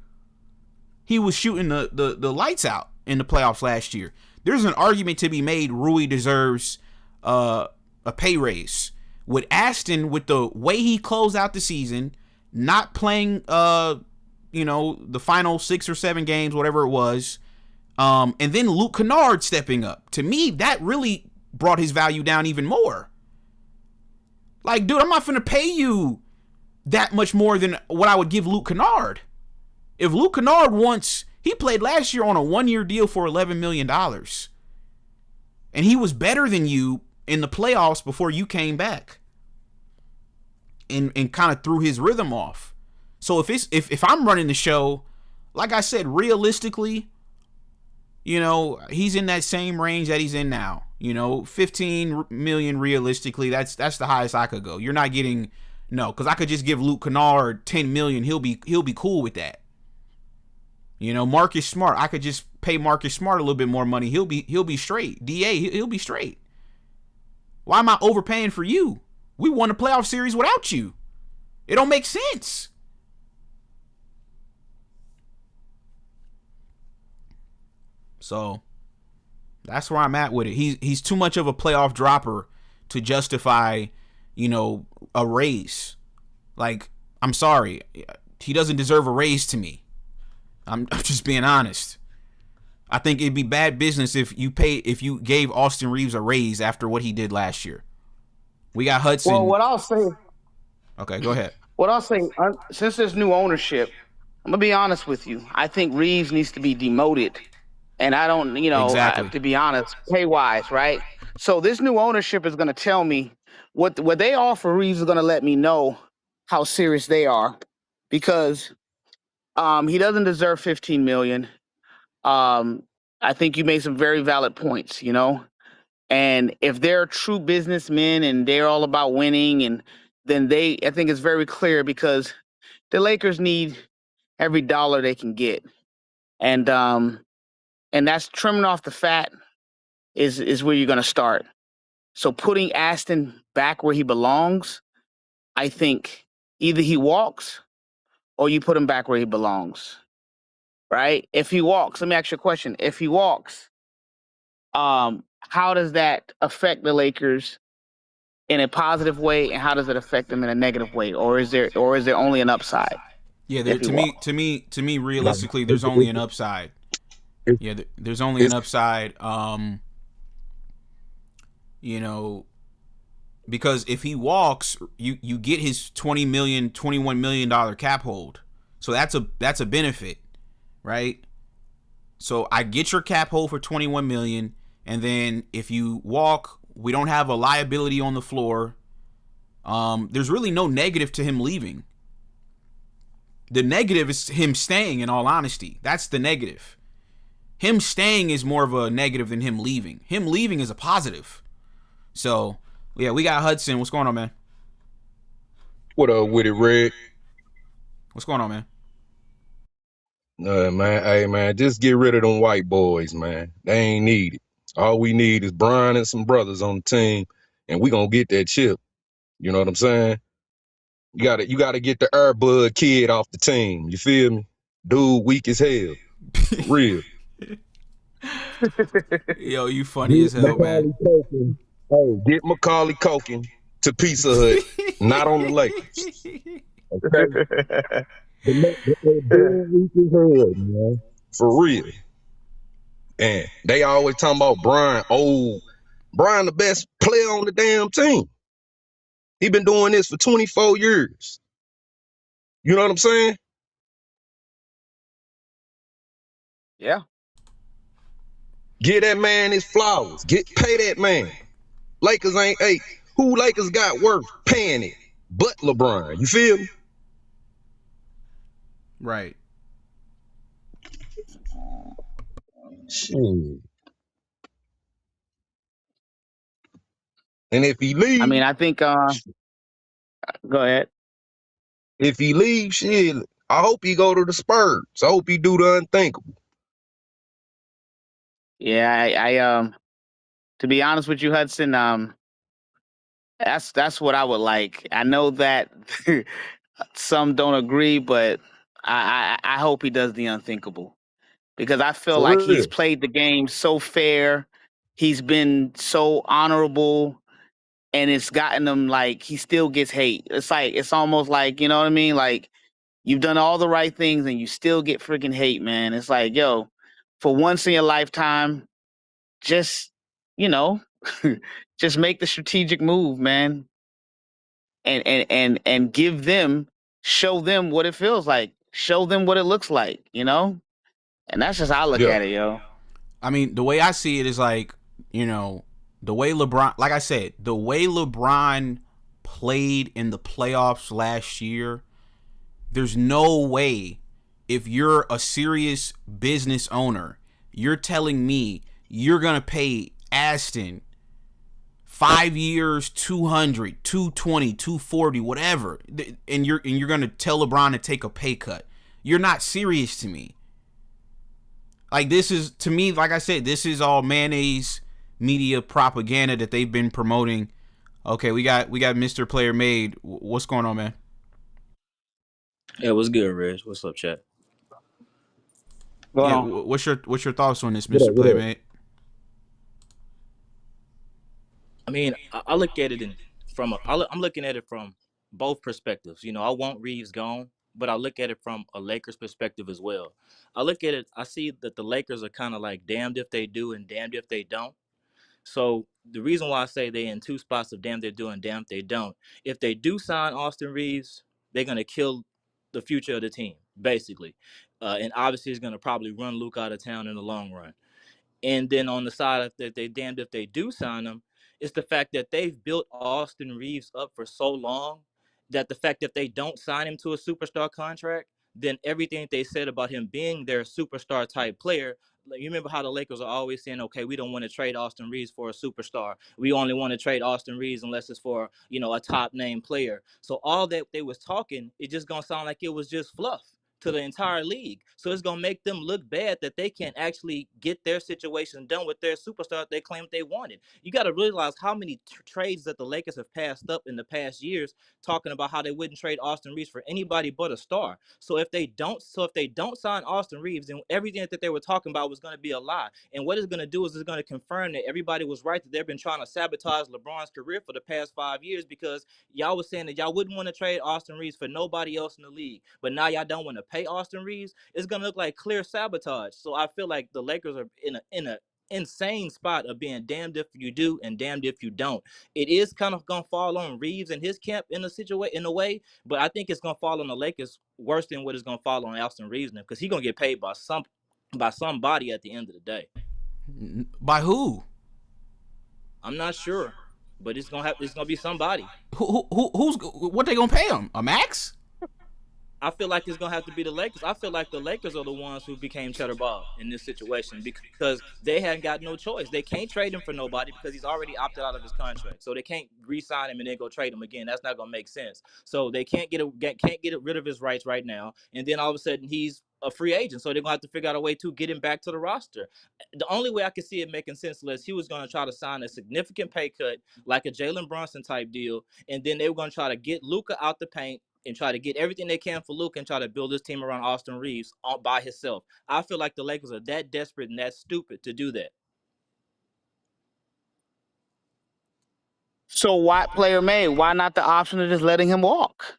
He was shooting the lights out in the playoffs last year. There's an argument to be made Rui deserves a pay raise. With Aston, with the way he closed out the season, not playing the final 6 or 7 games, whatever it was, and then Luke Kennard stepping up. To me, that really brought his value down even more. Like, dude, I'm not finna pay you that much more than what I would give Luke Kennard. If Luke Kennard he played last year on a 1-year deal for $11 million. And he was better than you in the playoffs before you came back. And kind of threw his rhythm off. So if I'm running the show, like I said, realistically, he's in that same range that he's in now. 15 million realistically, that's the highest I could go. You're not getting because I could just give Luke Kennard 10 million. He'll be cool with that. Marcus Smart, I could just pay Marcus Smart a little bit more money. He'll be straight. He'll be straight. Why am I overpaying for you? We won a playoff series without you. It don't make sense. So that's where I'm at with it. He's too much of a playoff dropper to justify, a raise. Like, I'm sorry. He doesn't deserve a raise to me. I'm just being honest. I think it'd be bad business if you gave Austin Reaves a raise after what he did last year. We got Hudson. Well, what I'll say. Okay, go ahead. What I'll say, since there's new ownership, I'm gonna be honest with you. I think Reaves needs to be demoted, and I don't, exactly. To be honest, pay wise, right? So this new ownership is gonna tell me what they offer. Reaves is gonna let me know how serious they are, because he doesn't deserve $15 million. I think you made some very valid points, and if they're true businessmen and they're all about winning, and then I think it's very clear, because the Lakers need every dollar they can get. And that's trimming off the fat is where you're going to start. So putting Aston back where he belongs, I think either he walks or you put him back where he belongs, right? If he walks, let me ask you a question. If he walks, how does that affect the Lakers in a positive way, and how does it affect them in a negative way? Or is there only an upside? Yeah, to me, realistically, there's only an upside. Yeah, there's only an upside. Because if he walks, you get his $21 million cap hold. So that's a benefit, right? So I get your cap hold for $21 million, and then if you walk, We don't have a liability on the floor. There's really no negative to him leaving. The negative is him staying, in all honesty. That's the negative. Him staying is more of a negative than him leaving. Him leaving is a positive. So, yeah, we got Hudson. What's going on, man? What up with it, Red? What's going on, man? Man, hey, man, just get rid of them white boys, man. They ain't needed. All we need is Brian and some brothers on the team, and we gonna get that chip. You know what I'm saying? You gotta get the Airbud kid off the team. You feel me? Dude, weak as hell. For real. Yo, you funny as hell, man. Hey, get Macaulay Culkin to Pizza Hut, not on the Lakers. Okay? Dude, weak as hell, man. For real. And they always talking about Brian, Brian the best player on the damn team. He been doing this for 24 years. You know what I'm saying? Yeah. Give that man his flowers. Pay that man. Lakers ain't who Lakers got worth paying it but LeBron. You feel me? Right. Shit. And if he leaves, I mean, I think go ahead. If he leaves, shit, I hope he go to the Spurs. I hope he do the unthinkable. Yeah, I to be honest with you, Hudson, that's what I would like. I know that some don't agree, but I hope he does the unthinkable, because I feel For like real. he's played the game so fair. He's been so honorable, and it's gotten him, like, he still gets hate. It's almost like, you know what I mean? Like, you've done all the right things and you still get freaking hate, man. It's like, yo, for once in your lifetime, just, you know, just make the strategic move, man. And give them, show them what it feels like. Show them what it looks like, you know? And that's just how I look at it, yo. I mean, the way I see it is like, you know, the way LeBron, like I said, the way LeBron played in the playoffs last year, there's no way, if you're a serious business owner, you're telling me you're going to pay Aston 5 years, 200, 220, 240, whatever, and you're going to tell LeBron to take a pay cut. You're not serious to me. Like, this is, to me, like I said, this is all mayonnaise media propaganda that they've been promoting. Okay, we got Mr. Player Made. What's going on, man? Yeah, what's good, Reg? What's up, chat? Yeah, what's your thoughts on this, Mr. Player Made? I mean, I look at it I'm looking at it from both perspectives. You know, I want Reaves gone, but I look at it from a Lakers perspective as well. I look at it, I see that the Lakers are kind of like damned if they do and damned if they don't. So the reason why I say they're in two spots of damn they do and damn if they don't. If they do sign Austin Reaves, they're gonna kill the future of the team, basically. And obviously it's gonna probably run Luke out of town in the long run. And then on the side of that, they damned if they do sign him, it's the fact that they've built Austin Reaves up for so long that the fact that they don't sign him to a superstar contract, then everything they said about him being their superstar type player. Like, you remember how the Lakers are always saying, okay, we don't want to trade Austin Reaves for a superstar. We only want to trade Austin Reaves unless it's for, you know, a top name player. So all that they was talking, it just gonna sound like it was just fluff to the entire league. So it's going to make them look bad that they can't actually get their situation done with their superstar they claimed they wanted. You got to realize how many trades that the Lakers have passed up in the past years, talking about how they wouldn't trade Austin Reaves for anybody but a star. So if they don't sign Austin Reaves, then everything that they were talking about was going to be a lie. And what it's going to do is it's going to confirm that everybody was right, that they've been trying to sabotage LeBron's career for the past 5 years, because y'all was saying that y'all wouldn't want to trade Austin Reaves for nobody else in the league. But now y'all don't want to pay Austin Reaves. It's gonna look like clear sabotage. So I feel like the Lakers are in a insane spot of being damned if you do and damned if you don't. It is kind of gonna fall on Reaves and his camp in a way, but I think it's gonna fall on the Lakers worse than what it's gonna fall on Austin Reaves, because he's gonna get paid by somebody at the end of the day. By who? I'm not sure, but it's gonna be somebody. Who's what they gonna pay him? A max? I feel like it's gonna have to be the Lakers. I feel like the Lakers are the ones who became Cheddar Bob in this situation because they hadn't got no choice. They can't trade him for nobody because he's already opted out of his contract. So they can't re-sign him and then go trade him again. That's not gonna make sense. So they can't get rid of his rights right now. And then all of a sudden he's a free agent. So they're gonna have to figure out a way to get him back to the roster. The only way I could see it making sense is he was gonna try to sign a significant pay cut, like a Jalen Brunson type deal, and then they were gonna try to get Luka out the paint and try to get everything they can for Luke and try to build this team around Austin Reaves by himself. I feel like the Lakers are that desperate and that stupid to do that. So why player made? Why not the option of just letting him walk?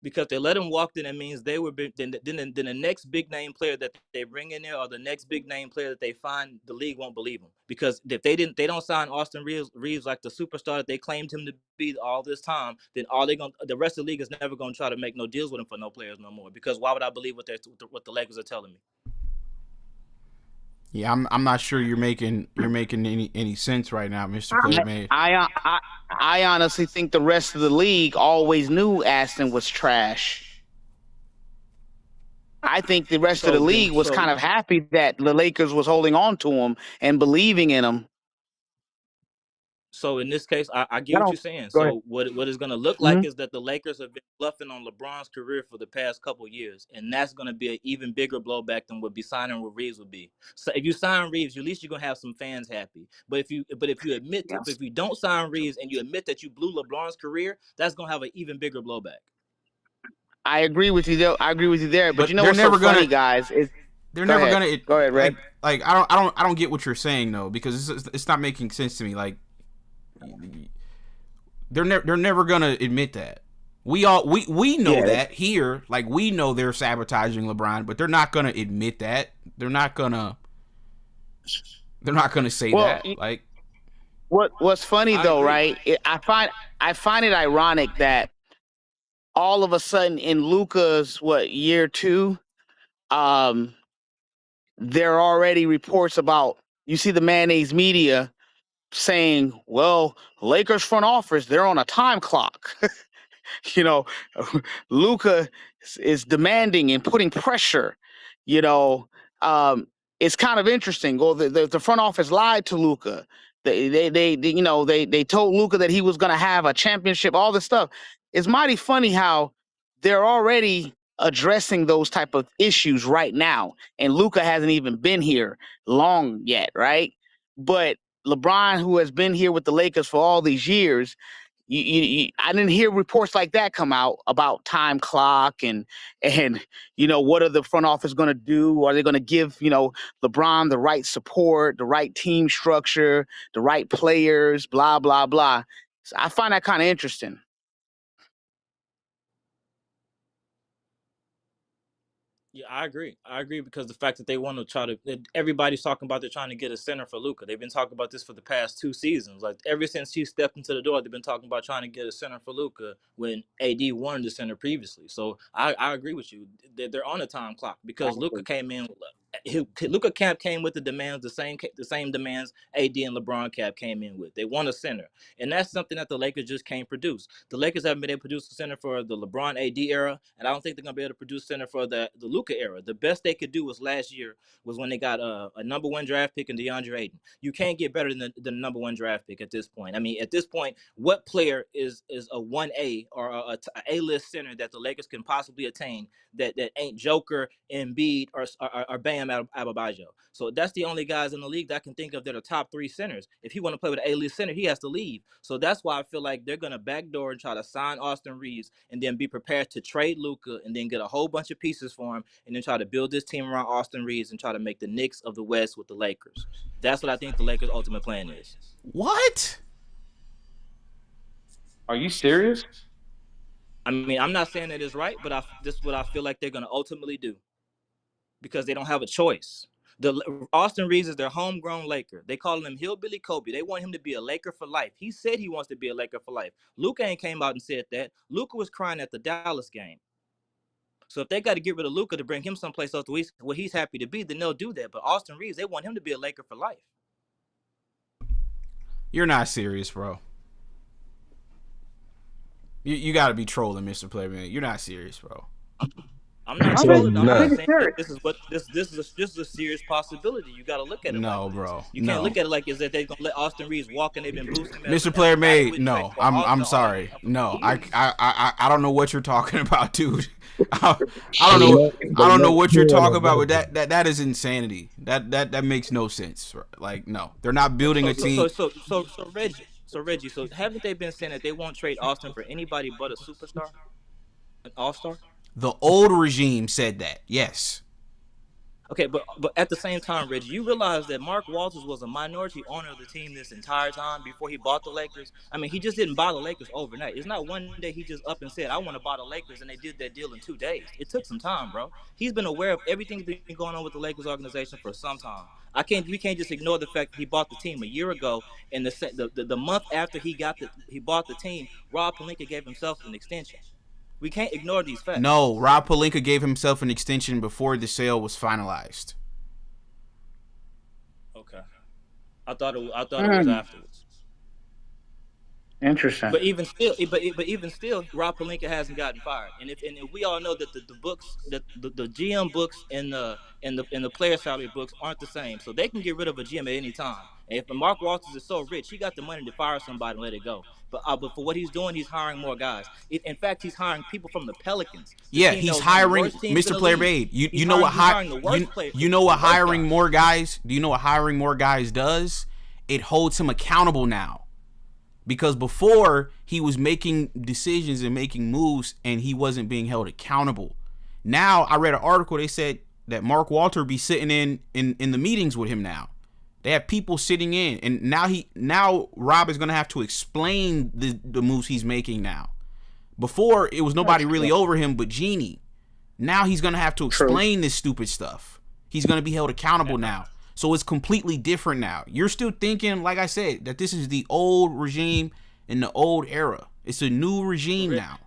Because they let him walk, then it means they were then the next big name player that they bring in there or the next big name player that they find, the league won't believe him. Because if they don't sign Austin Reaves like the superstar that they claimed him to be all this time, then the rest of the league is never gonna try to make no deals with him for no players no more. Because why would I believe what the Lakers are telling me? Yeah, I'm not sure you're making any sense right now, Mr. Player Made. I honestly think the rest of the league always knew Aston was trash. I think the rest of the league was kind of happy that the Lakers was holding on to him and believing in him. So in this case, I get what you're saying. So what it's going to look like is that the Lakers have been bluffing on LeBron's career for the past couple of years, and that's going to be an even bigger blowback than what signing with Reaves would be. So if you sign Reaves, at least you're going to have some fans happy. But if you if you don't sign Reaves and you admit that you blew LeBron's career, that's going to have an even bigger blowback. I agree with you there. But you know what's so funny, guys? They're never gonna. Go ahead, Red. Like I don't get what you're saying though, because it's not making sense to me. Like they're never gonna admit that. We know that here. Like we know they're sabotaging LeBron, but they're not gonna admit that. They're not gonna say that. Like what's funny though, right? I find it ironic that all of a sudden in Luka's year 2, there are already reports about, you see the mayonnaise media saying, well, Lakers front office, they're on a time clock. You know, Luka is demanding and putting pressure. You know, it's kind of interesting. Well, the front office lied to Luka. They told Luka that he was going to have a championship. All this stuff. It's mighty funny how they're already addressing those type of issues right now, and Luka hasn't even been here long yet, right? But LeBron, who has been here with the Lakers for all these years, I didn't hear reports like that come out about time clock and what are the front office going to do? Are they going to give LeBron the right support, the right team structure, the right players, blah blah blah? So I find that kind of interesting. Yeah, I agree because the fact that they want to try to, everybody's talking about they're trying to get a center for Luka. They've been talking about this for the past 2 seasons. Like ever since he stepped into the door, they've been talking about trying to get a center for Luka when AD wanted the center previously. So I agree with you. They're on a time clock because Luka came in. Luka Cap came with the demands, the same demands AD and LeBron Cap came in with. They want a center, and that's something that the Lakers just can't produce. The Lakers haven't been able to produce a center for the LeBron AD era, and I don't think they're gonna be able to produce center for the Luka era. The best they could do was last year was when they got a number 1 draft pick in DeAndre Ayton. You can't get better than the number 1 draft pick at this point. I mean, at this point, what player is a 1A or a A-list center that the Lakers can possibly attain that ain't Joker, Embiid, or Bam Adebayo? So that's the only guys in the league that I can think of that are top 3 centers. If he want to play with an A-list center, he has to leave. So that's why I feel like they're gonna backdoor and try to sign Austin Reaves and then be prepared to trade Luka and then get a whole bunch of pieces for him and then try to build this team around Austin Reaves and try to make the Knicks of the West with the Lakers. That's what I think the Lakers' ultimate plan is. What? Are you serious? I mean, I'm not saying that it's right, but this is what I feel like they're going to ultimately do because they don't have a choice. Austin Reaves is their homegrown Laker. They call him Hillbilly Kobe. They want him to be a Laker for life. He said he wants to be a Laker for life. Luka ain't came out and said that. Luka was crying at the Dallas game. So if they got to get rid of Luka to bring him someplace else where he's happy to be, then they'll do that. But Austin Reaves, they want him to be a Laker for life. You're not serious, bro. You got to be trolling, Mr. Player, man. You're not serious, bro. I'm not trolling. I'm just saying that this is a serious possibility. You got to look at it like No, this. bro. You can't No. look at it like is that they're gonna let Austin Reaves walk and they've been boosting him Mr. as Player an Made, adequate trade no. for I'm Austin sorry. No. years. I don't know what you're talking about, dude. I don't know what you're talking about, but that is insanity. That makes no sense. Like, no. They're not building a team. Reggie, so haven't they been saying that they won't trade Austin for anybody but a superstar? An all-star? The old regime said that. Yes. Okay, but at the same time, Reggie, you realize that Mark Walters was a minority owner of the team this entire time before he bought the Lakers? I mean, he just didn't buy the Lakers overnight. It's not one day he just up and said, I want to buy the Lakers, and they did that deal in 2 days. It took some time, bro. He's been aware of everything that's been going on with the Lakers organization for some time. We can't just ignore the fact that he bought the team a year ago, and the month after he bought the team, Rob Pelinka gave himself an extension. We can't ignore these facts. No, Rob Pelinka gave himself an extension before the sale was finalized. Okay, I thought it was afterwards. Interesting. But even still, Rob Pelinka hasn't gotten fired. And if we all know that the books, that the GM books and the player salary books aren't the same, so they can get rid of a GM at any time. And if Mark Walters is so rich, he got the money to fire somebody and let it go. But for what he's doing, he's hiring more guys. In fact, he's hiring people from the Pelicans. Yeah, he's hiring Mr. Player Made. You know what hiring more guys? Do you know what hiring more guys does? It holds him accountable now. Because before, he was making decisions and making moves and he wasn't being held accountable. Now, I read an article, they said that Mark Walter be sitting in the meetings with him now. They have people sitting in, and now Rob is going to have to explain the moves he's making now. Before, it was nobody really over him but Genie. Now he's going to have to explain this stupid stuff. He's going to be held accountable now. So it's completely different now. You're still thinking, like I said, that this is the old regime in the old era. It's a new regime now.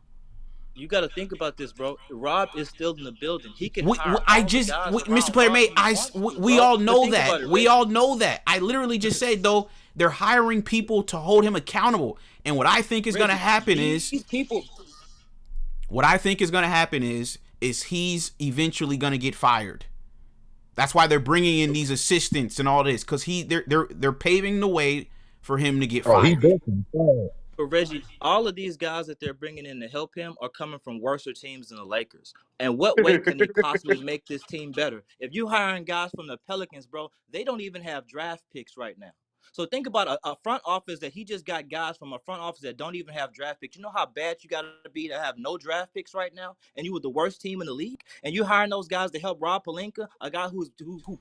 You got to think about this, bro. Rob is still in the building. He can hire Mr. Player Mate, we all know that. We all know that. I literally just said, though, they're hiring people to hold him accountable. And what I think is going to happen is he's eventually going to get fired. That's why they're bringing in these assistants and all this, because they're paving the way for him to get fired. But Reggie, all of these guys that they're bringing in to help him are coming from worser teams than the Lakers. And what way can he possibly make this team better? If you hiring guys from the Pelicans, bro, they don't even have draft picks right now. So think about a front office that he just got guys from a front office that don't even have draft picks. You know how bad you got to be to have no draft picks right now, and you were the worst team in the league, and you hiring those guys to help Rob Pelinka, a guy who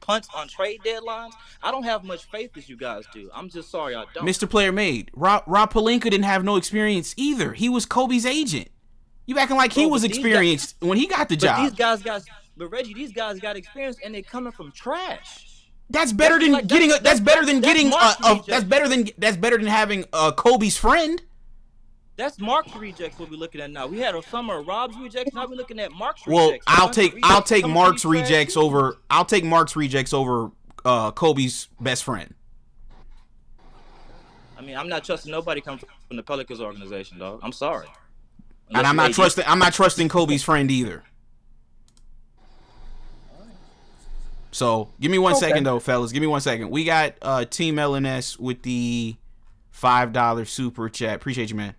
punts on trade deadlines. I don't have much faith as you guys do. I'm just sorry I don't. Mr. Player Made, Rob Pelinka didn't have no experience either. He was Kobe's agent. You acting like he was experienced when he got the job. But Reggie, these guys got experience, and they're coming from trash. That's better than having Kobe's friend. That's Mark's rejects. What we're looking at now. We had a summer of Rob's rejects. Now we're looking at Mark's Well, rejects. I'll take Mark's rejects over. I'll take Mark's rejects over Kobe's best friend. I mean, I'm not trusting nobody coming from the Pelicans organization, dog. I'm sorry. And I'm not trusting Kobe's friend either. So give me one second though, fellas. Give me 1 second. We got Team LNS with the $5 super chat. Appreciate you, man.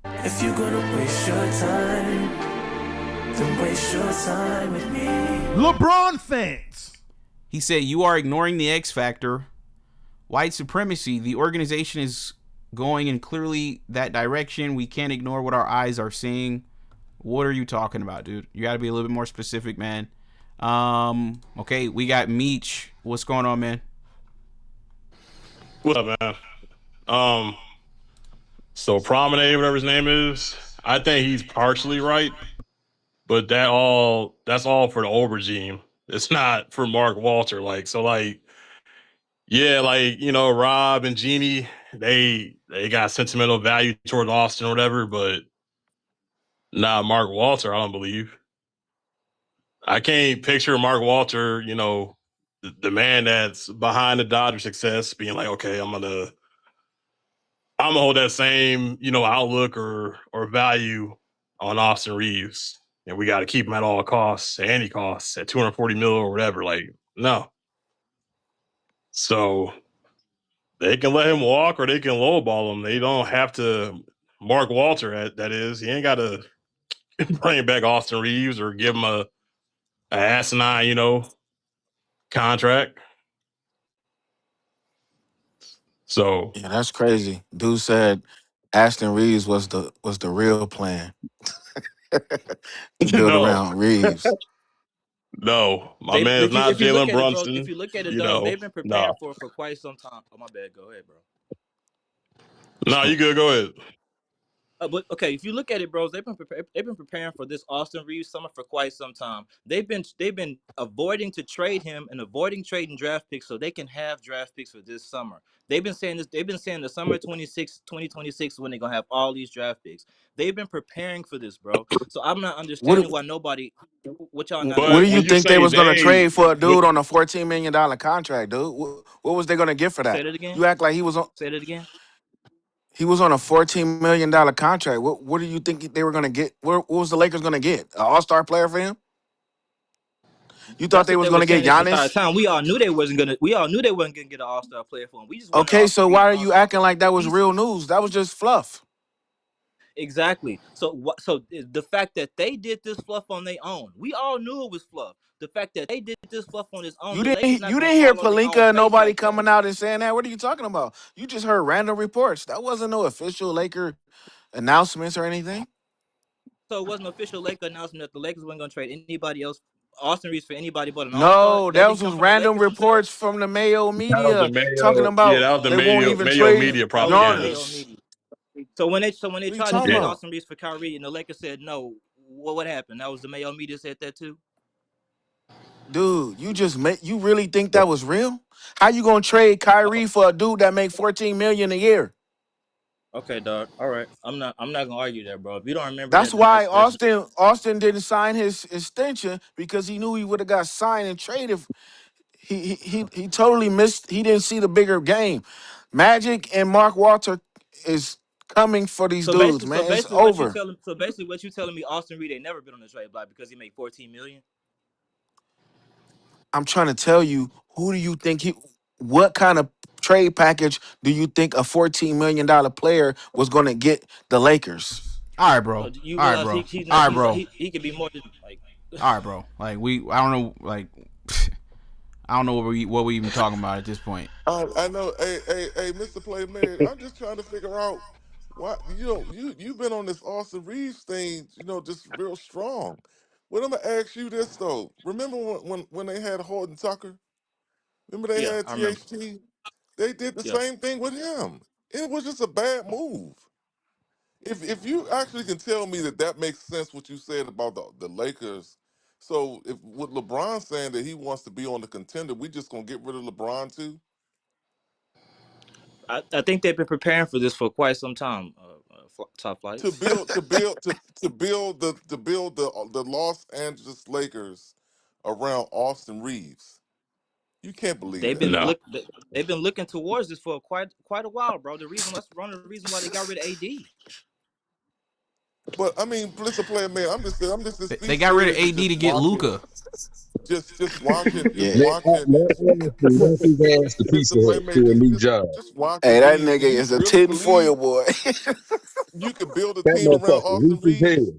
If you're gonna waste your time, then waste your time with me. LeBron fans. He said, you are ignoring the X factor. White supremacy. The organization is going in clearly that direction. We can't ignore what our eyes are seeing. What are you talking about, dude? You got to be a little bit more specific, man. Okay, we got Meech. What's going on, man? What's up, man? So Promenade, whatever his name is, I think he's partially right, but that's all for the old regime. It's not for Mark Walter. Rob and Jeannie, they got sentimental value toward Austin or whatever, but not Mark Walter, I don't believe. I can't picture Mark Walter, the man that's behind the Dodgers' success, being like, okay, I'm gonna I'm gonna hold that same, outlook or value on Austin Reeves, and we got to keep him at all costs, at any costs, at 240 mil or whatever. Like, no. So they can let him walk or they can lowball him. They don't have to. Mark Walter, that is, he ain't got to bring back Austin Reeves or give him a asinine, contract. So Yeah, that's crazy. Dude said Aston Reeves was the real plan to build no, around Reeves. no, my They, man's not if you look Jalen at it, bro, if Brunson. you look at it though, they've been preparing No, for quite some time. Oh my bad, go ahead, bro. no, you good? Go ahead. But okay, if you look at it, bros, they've been preparing for this Austin Reeves summer for quite some time. They've been avoiding to trade him and avoiding trading draft picks so they can have draft picks for this summer. They've been saying this. They've been saying the summer 2026 when they're gonna have all these draft picks. They've been preparing for this, bro. So I'm not What understanding why nobody. What y'all not what do But you when you understanding? think they say was gonna they, trade for a dude on a $14 million contract, dude? What was they gonna get for Say that? that again. You act like he was on Say that again. $14 million contract. What do you think they were gonna get? What was the Lakers gonna get? An all-star player for him? You thought That's they what was they were gonna saying get this entire Giannis? time. We all knew they wasn't gonna. We all knew they wasn't gonna get an All Star player for him. We just wanted Okay, Austin so Reeves why are gone. you So acting Austin like that was Reeves, real news? That was just fluff. exactly. So what? So the fact that they did this fluff on their own, we all knew it was fluff. The fact that they did this fluff on his own, You the Lakers didn't not you gonna didn't hear fall on their own Pelinka or face nobody like that. coming out and saying that. What are you talking about? You just heard random reports. That wasn't no official Laker announcements or anything. So it wasn't an official Laker announcement that the Lakers weren't gonna trade anybody else, Austin Reeves for anybody but an All Star. No, That those didn't was come from the random Lakers themselves. reports from the Mayo that was the media talking Mayo, yeah, about that was the they won't Mayo even Mayo trade media Oh yeah, Mayo Giannis. propaganda. Media. So when they What are you tried to talking trade Yeah, about? Austin Reeves for Kyrie and the Lakers said no, what happened? That was the Mayo Media said that too. Dude, you really think that was real? How you gonna trade Kyrie for a dude that make 14 million a year? Okay, dog. All right. I'm not gonna argue that, bro. If you don't remember That's that, then why that's Austin didn't sign his extension because he knew he would have got signed and traded. He totally missed. He didn't see the bigger game. Magic and Mark Walter is coming for these dudes, so man. It's basically over. what you telling me, Austin Reed ain't never been on the trade block because he made 14 million. I'm trying to tell you, who do you think what kind of trade package do you think a $14 million player was going to get the Lakers? All right, bro. You All right, realize bro. he's not All right, bro. he could be more than like. All right, bro. Like I don't know. Like, I don't know what we even talking about at this point. I know. Hey, Mr. Playmaker, I'm just trying to figure out why you've been on this Austin Reeves thing, just real strong. But I'm gonna ask you this though. Remember when they had Horton Tucker? Remember they Yeah, had I remember. THT? They did the Yeah, same thing with him. It was just a bad move. If you actually can tell me that makes sense what you said about the Lakers. So if with LeBron saying that he wants to be on the contender, we just gonna get rid of LeBron too? I think they've been preparing for this for quite some time. Top to flights. build to build to build the Los Angeles Lakers around Austin Reeves. You can't believe that. no. They've been looking towards this for quite a while, bro. That's one of the reasons why they got rid of AD. But I mean, listen, player man, I'm just this They got rid of frustrated with AD to get Luca. just watching Yeah. Let his ass to Pizza Mr. Hut to a Playmaker, new just job. just watching Hey, that Reeves. nigga Do you is a really tinfoil believe boy. you could build a That team around motherfucker Austin weak as Reeves? hell.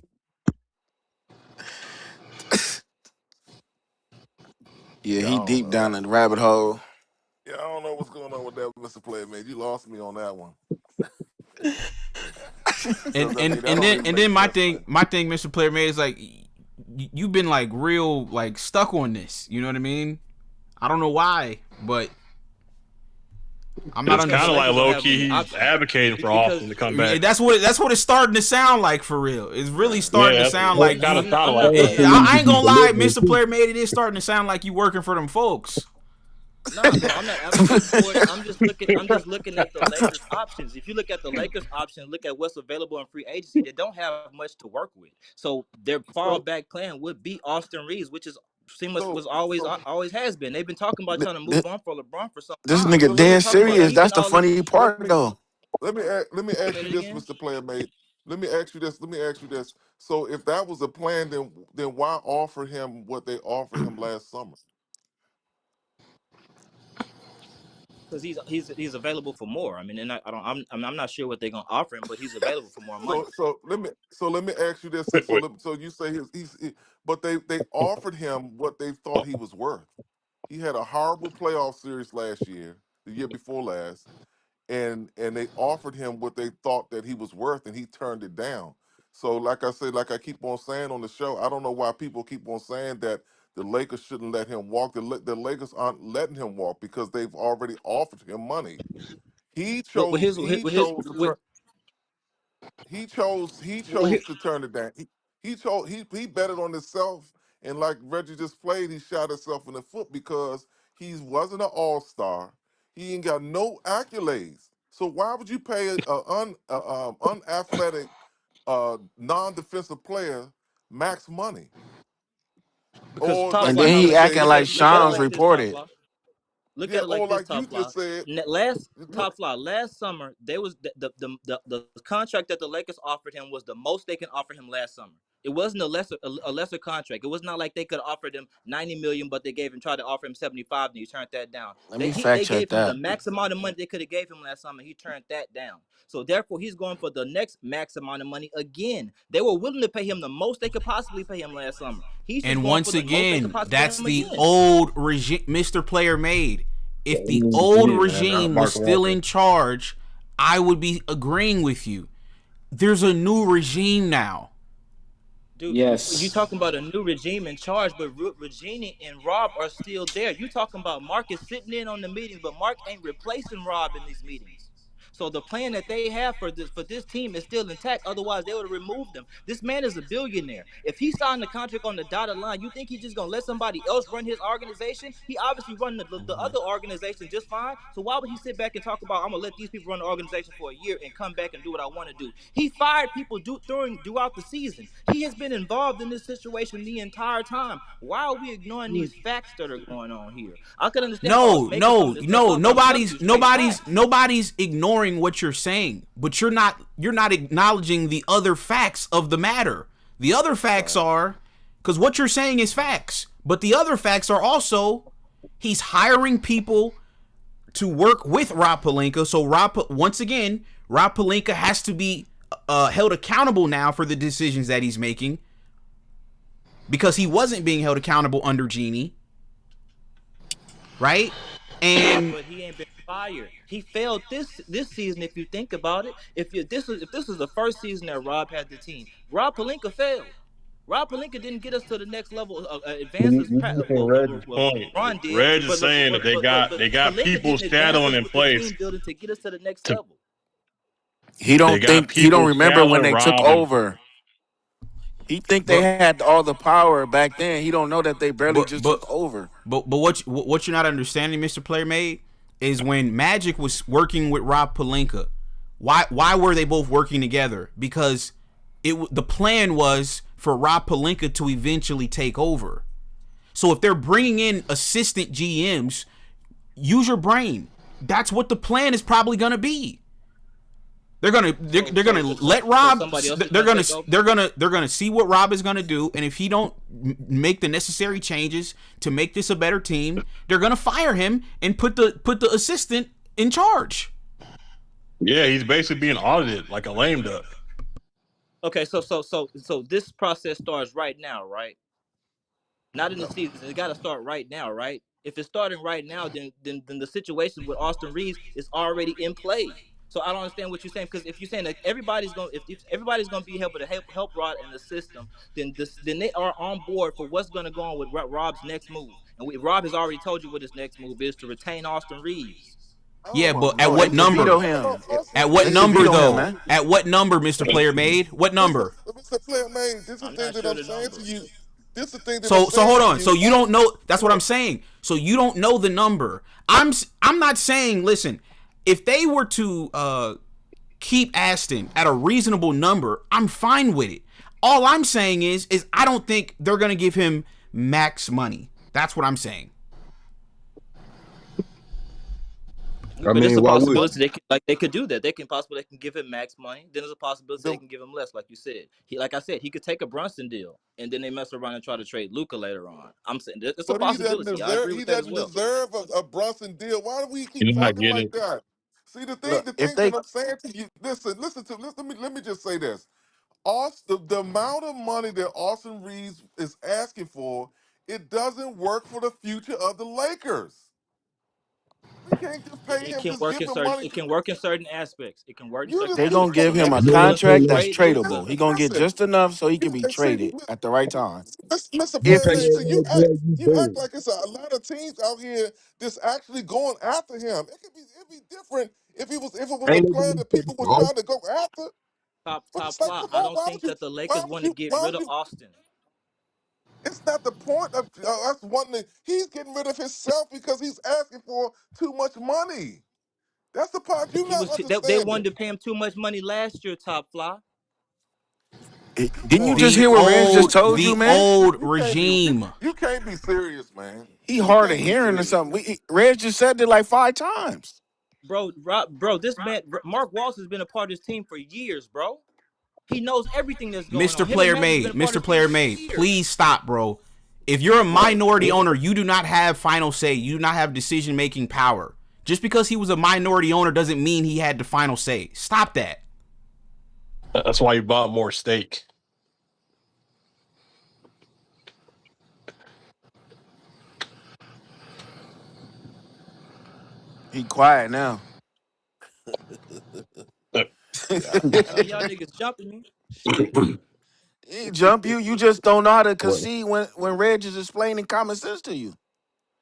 Yeah, Yeah, he I don't deep know. down in the rabbit hole. Yeah, I don't know what's going on with that, Mr. Playmaker. You lost me on that one. And Because I and mean, that and don't then even and make then my sense, thing, man. Mr. Player made is like you've been like real like stuck on this. You know what I mean? I don't know why, but I'm not It's Because the kind of like Lakers don't low have key. many He's options. advocating for Because Austin to come back. That's what it's starting to sound like for real. It's really starting to Yeah, sound that's like kind you. of sounded I'm like not that. Austin needs I to ain't be gonna lie, delivering Mr. too. Player made it is starting to sound like you working for them folks. Nah, bro. I'm not advocating for it. I'm just looking at the Lakers options. If you look at the Lakers options, look at what's available in free agency. They don't have much to work with. So their So fallback plan would be Austin Reeves, which is seem much so was always so always has been. They've been talking about trying to This, move on for LeBron for some this time. nigga so let me They're dead talking so about let serious. me That's keeping the all this. funny let part, me though. let me ask Say you it this, again. Mr. Player Mate. Let me ask you this. Let me ask you this. So if that was a plan, then why offer him what they offered him last summer? Because he's available for more. I mean, and I'm not sure what they're gonna offer him, but he's available for more money. So let me ask you this. Wait, wait. So you say but they offered him what they thought he was worth. He had a horrible playoff series last year, the year before last, and they offered him what they thought that he was worth, and he turned it down. So, like I said, like I keep on saying on the show, I don't know why people keep on saying that the Lakers shouldn't let him walk. The Lakers aren't letting him walk because they've already offered him money. He But with chose. his He with his chose to with, turn. He chose. He with his, chose to turn it down. He chose. He betted on himself, and like Reggie just played, he shot himself in the foot because he wasn't an all star. He ain't got no accolades. So why would you pay a unathletic, non-defensive player max money? because Or top And like flight. then you Now he just said, acting he like let look at it Shams like lebron. this, top reported. flight. Look Yeah, at it or like this, like you top fly. just said. Last Look, top fly. Last summer, there was the contract that the Lakers offered him was the most they can offer him last summer. It wasn't a lesser contract. It was not like they could have offered him 90 million, but they tried to offer him 75, and he turned that down. Let They me he fact they check gave him the that. max amount of money they could have gave him last summer. He turned that down. So therefore, he's going for the next max amount of money again. They were willing to pay him the most they could possibly pay him last summer. He's just And going for once the most they could again, possibly pay that's him the again. old regime Mr. Player made. If the Yeah, old man. regime was Mark still Walker. in charge, I would be agreeing with you. There's a new regime now. Dude, you Yes. talking about a new regime in charge, but Regina and Rob are still there. You talking about Mark is sitting in on the meetings, but Mark ain't replacing Rob in these meetings. So the plan that they have for this team is still intact. Otherwise, they would have removed them. This man is a billionaire. If he signed the contract on the dotted line, you think he's just gonna let somebody else run his organization? He obviously run the other organization just fine. So why would he sit back and talk about I'm gonna let these people run the organization for a year and come back and do what I want to do? He fired people throughout the season. He has been involved in this situation the entire time. Why are we ignoring these facts that are going on here? I can understand No, making some no, of this stuff no. up, but I'm telling you straight facts. Nobody's ignoring what you're saying, but you're not acknowledging the other facts of the matter. The other facts are because what you're saying is facts, but the other facts are also he's hiring people to work with Rob Pelinka. So once again, Rob Pelinka has to be held accountable now for the decisions that he's making because he wasn't being held accountable under Genie, right? And But he ain't been fired. He failed this season. If you think about it, if this was the first season that Rob had the team, Rob Pelinka failed. Rob Pelinka didn't get us to the next level of advances. Reggie. Well, Point. LeBron did, Reg is but saying that they got Pelinka people didn't advance shadowing us in with the place team building to get us to the next to level. He don't people remember when shadowing they took Rob and over. He think they but had all the power back then. He don't know that they barely but just but took over. but what you're not understanding, Mr. Player Made, is when Magic was working with Rob Pelinka. Why were they both working together? Because the plan was for Rob Pelinka to eventually take over. So if they're bringing in assistant GMs, use your brain. That's what the plan is probably gonna be. They're gonna let Rob. Somebody else is gonna take over. They're gonna see what Rob is gonna do, and if he don't make the necessary changes to make this a better team, they're gonna fire him and put the assistant in charge. yeah, he's basically being audited like a lame duck. Okay, so this process starts right now, right? Not in the season. It got to start right now, right? If it's starting right now, then the situation with Austin Reaves is already in play. So I don't understand what you're saying, because if you're saying that everybody's going, if everybody's going to be able to help Rod in the system, then they are on board for what's going to go on with Rob's next move. And Rob has already told you what his next move is, to retain Austin Reaves. Yeah, Oh but my at No, what and to goodness! number? veto No, him. At what And to number veto him, though? man. At what number, Mr. Player Made? What number? Mr. Player Man, this is the I'm thing not that sure I'm the saying to number. you. This is the thing that I'm So saying hold to on. So you. you don't know. That's what Hold I'm on. saying. So you don't know the number. I'm not saying. Listen, if they were to keep Aston at a reasonable number, I'm fine with it. All I'm saying is I don't think they're gonna give him max money. That's what I'm saying. I But it's mean, a why would possibility they could do that. They can possibly give him max money. Then there's a possibility they can give him less, like you said. Like I said, he could take a Brunson deal and then they mess around and try to trade Luca later on. I'm saying it's a But he doesn't possibility. I deserve. agree He with that as doesn't well. deserve a Brunson deal. Why do we keep You're not talking getting. like that? See Look, the if thing they that I'm saying to you. Let me just say this. Austin, the amount of money that Austin Reeves is asking for, it doesn't work for the future of the Lakers. We can't just pay It him, can just work give in him certain. money. It can work in certain aspects. It can work in You certain just they you gonna aspects. give If him they a was willing to contract that's trade Luca, tradable. He gonna get listen. just enough so he can be See, traded at the right time. Mr. you If Player pay he Mason, that white boy, you you act dead. like it's a lot of teams out here that's actually going after him. It'd be different if it was a Ain't player nobody that people fucking was Austin. trying to go after. But top it's like, fly. come I on, don't think that the Lakers want to get why rid would of you? Austin. It's not the point of us wanting. He's getting rid of himself because he's asking for too much money. That's the part you're He not was. They understanding. wanted to pay him too much money last year. Top fly. Come didn't you on, just The hear man. what Reg just told you, the man? old You can't be regime. you can't be serious, man. He You hard of can't be hearing or serious. something. Reg just said it like 5 times. Bro, this man, Mark Walsh has been a part of his team for years, bro. He knows everything that's going on. Mr. Him and Player Magic's been Made, a part Mr. of his team Player for Made, years. please stop, bro. If you're a Right. minority owner, you do not have final say. You do not have decision making power. Just because he was a minority owner doesn't mean he had the final say. Stop that. That's why you bought more steak. He quiet now. I mean, y'all niggas jumping me. Shit. He jump you. You just don't know how to What? concede when Reg is explaining common sense to you.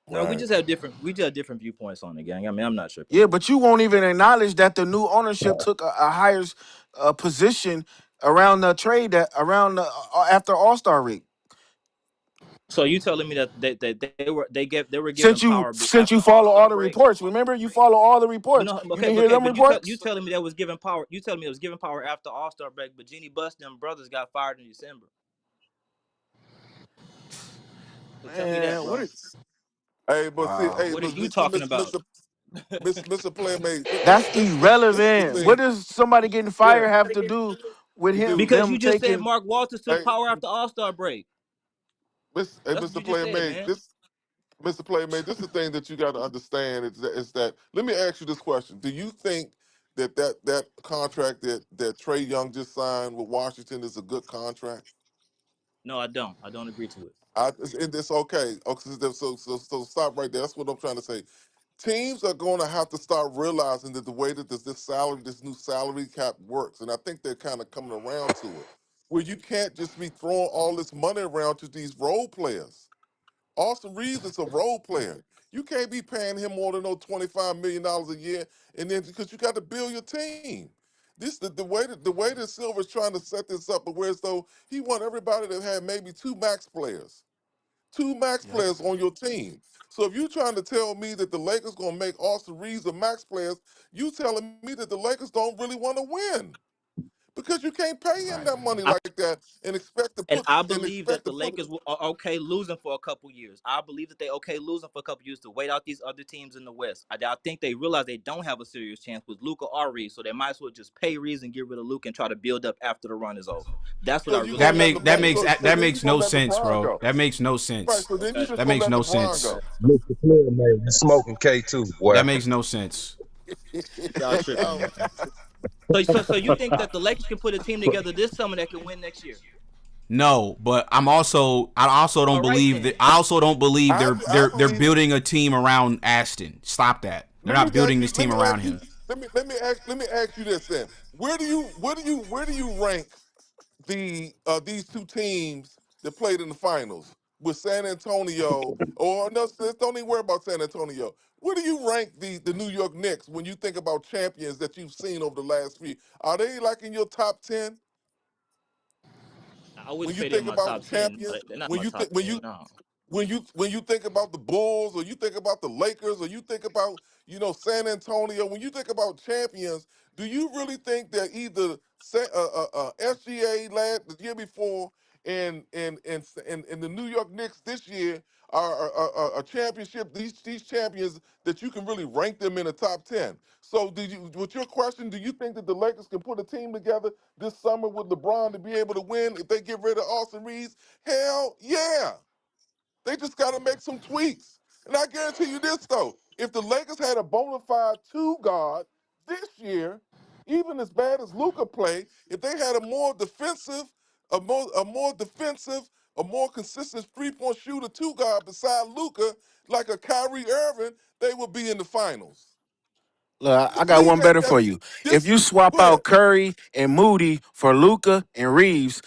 No, we Right. just have different. We just have different viewpoints on the gang. I mean, I'm not tripping. Yeah, but you won't even acknowledge that the new ownership took a higher position around the trade that around the, after All Star week. So you telling me that they were given power Since after you All follow Star all the break? reports, remember you follow all the reports. No, You okay, didn't hear them but you reports. telling me that was given power. You telling me it was given power after All Star break, but Jeannie Buss and them brothers got fired in December. So tell me that, Man, what? bro. Hey, Wow, What are but you talking about? Mr. Player Mate, that's this is the irrelevant. What thing. does somebody getting Yeah, fired have to do with him? dude. Because Them you just said taking. Mark Walters took Hey, power after All Star break. That's what you Mr. just Player said, Mate, man. this Mr. Player Mate, this is the thing that you got to understand is that. Let me ask you this question: do you think that contract that Trey Young just signed with Washington is a good contract? No, I don't. I don't agree to it. It's okay. Okay, so stop right there. That's what I'm trying to say. Teams are going to have to start realizing that the way that this new salary cap works, and I think they're kind of coming around to it, where you can't just be throwing all this money around to these role players. Austin Reeves is a role player. You can't be paying him more than $25 million a year, and then because you got to build your team. The way that Silver's trying to set this up, but whereas though he want everybody to have maybe two max Yep. players on your team. So if you're trying to tell me that the Lakers gonna make Austin Reeves a max players, you telling me that the Lakers don't really want to win because you can't pay him Right. that money like that And I believe that the Lakers are okay losing for a couple years. I believe that they okay losing for a couple years to wait out these other teams in the West. I think they realize they don't have a serious chance with Luca or Reeves, so they might as well just pay Reeves and get rid of Luca and try to build up after the run is over. That's what So I you really That gonna let believe. make that LeBron makes so so that then you makes gonna no let sense, LeBron bro. go. That makes no Right, sense. so then you Okay. just That gonna makes let no LeBron sense. go. Mr. Player, man, you smoking K2, boy. That makes no sense. Y'all tripping, Um, man. So you think that the Lakers can put a team together this summer that can win next year? No, but I also don't All right believe then. that I also don't believe I they're believe it. building a team around Aston. Stop that. They're not building this team around him. Let me ask you this then. Where do you rank these two teams that played in the finals with San Antonio? Or no, don't even worry about San Antonio. Where do you rank the New York Knicks when you think about champions that you've seen over the last few? Are they like in your top 10? I When wouldn't you say they're in think my about top 10. No, champions, they're not in when my you top think 10. No. when you think about the Bulls, or you think about the Lakers, or you think about San Antonio, when you think about champions, do you really think that either SGA last the year before and the New York Knicks this year are championship, these champions that you can really rank them in the top 10. So with your question, do you think that the Lakers can put a team together this summer with LeBron to be able to win if they get rid of Austin Reeves? Hell yeah. They just got to make some tweaks. And I guarantee you this, though. If the Lakers had a bona fide two guard this year, even as bad as Luka played, if they had a more defensive, a more consistent three-point shooter two guard beside Luka, like a Kyrie Irving, they would be in the finals. Look, I This got league one ain't better that. for you. If This you swap Go ahead. out Curry and Moody for Luca and Reeves,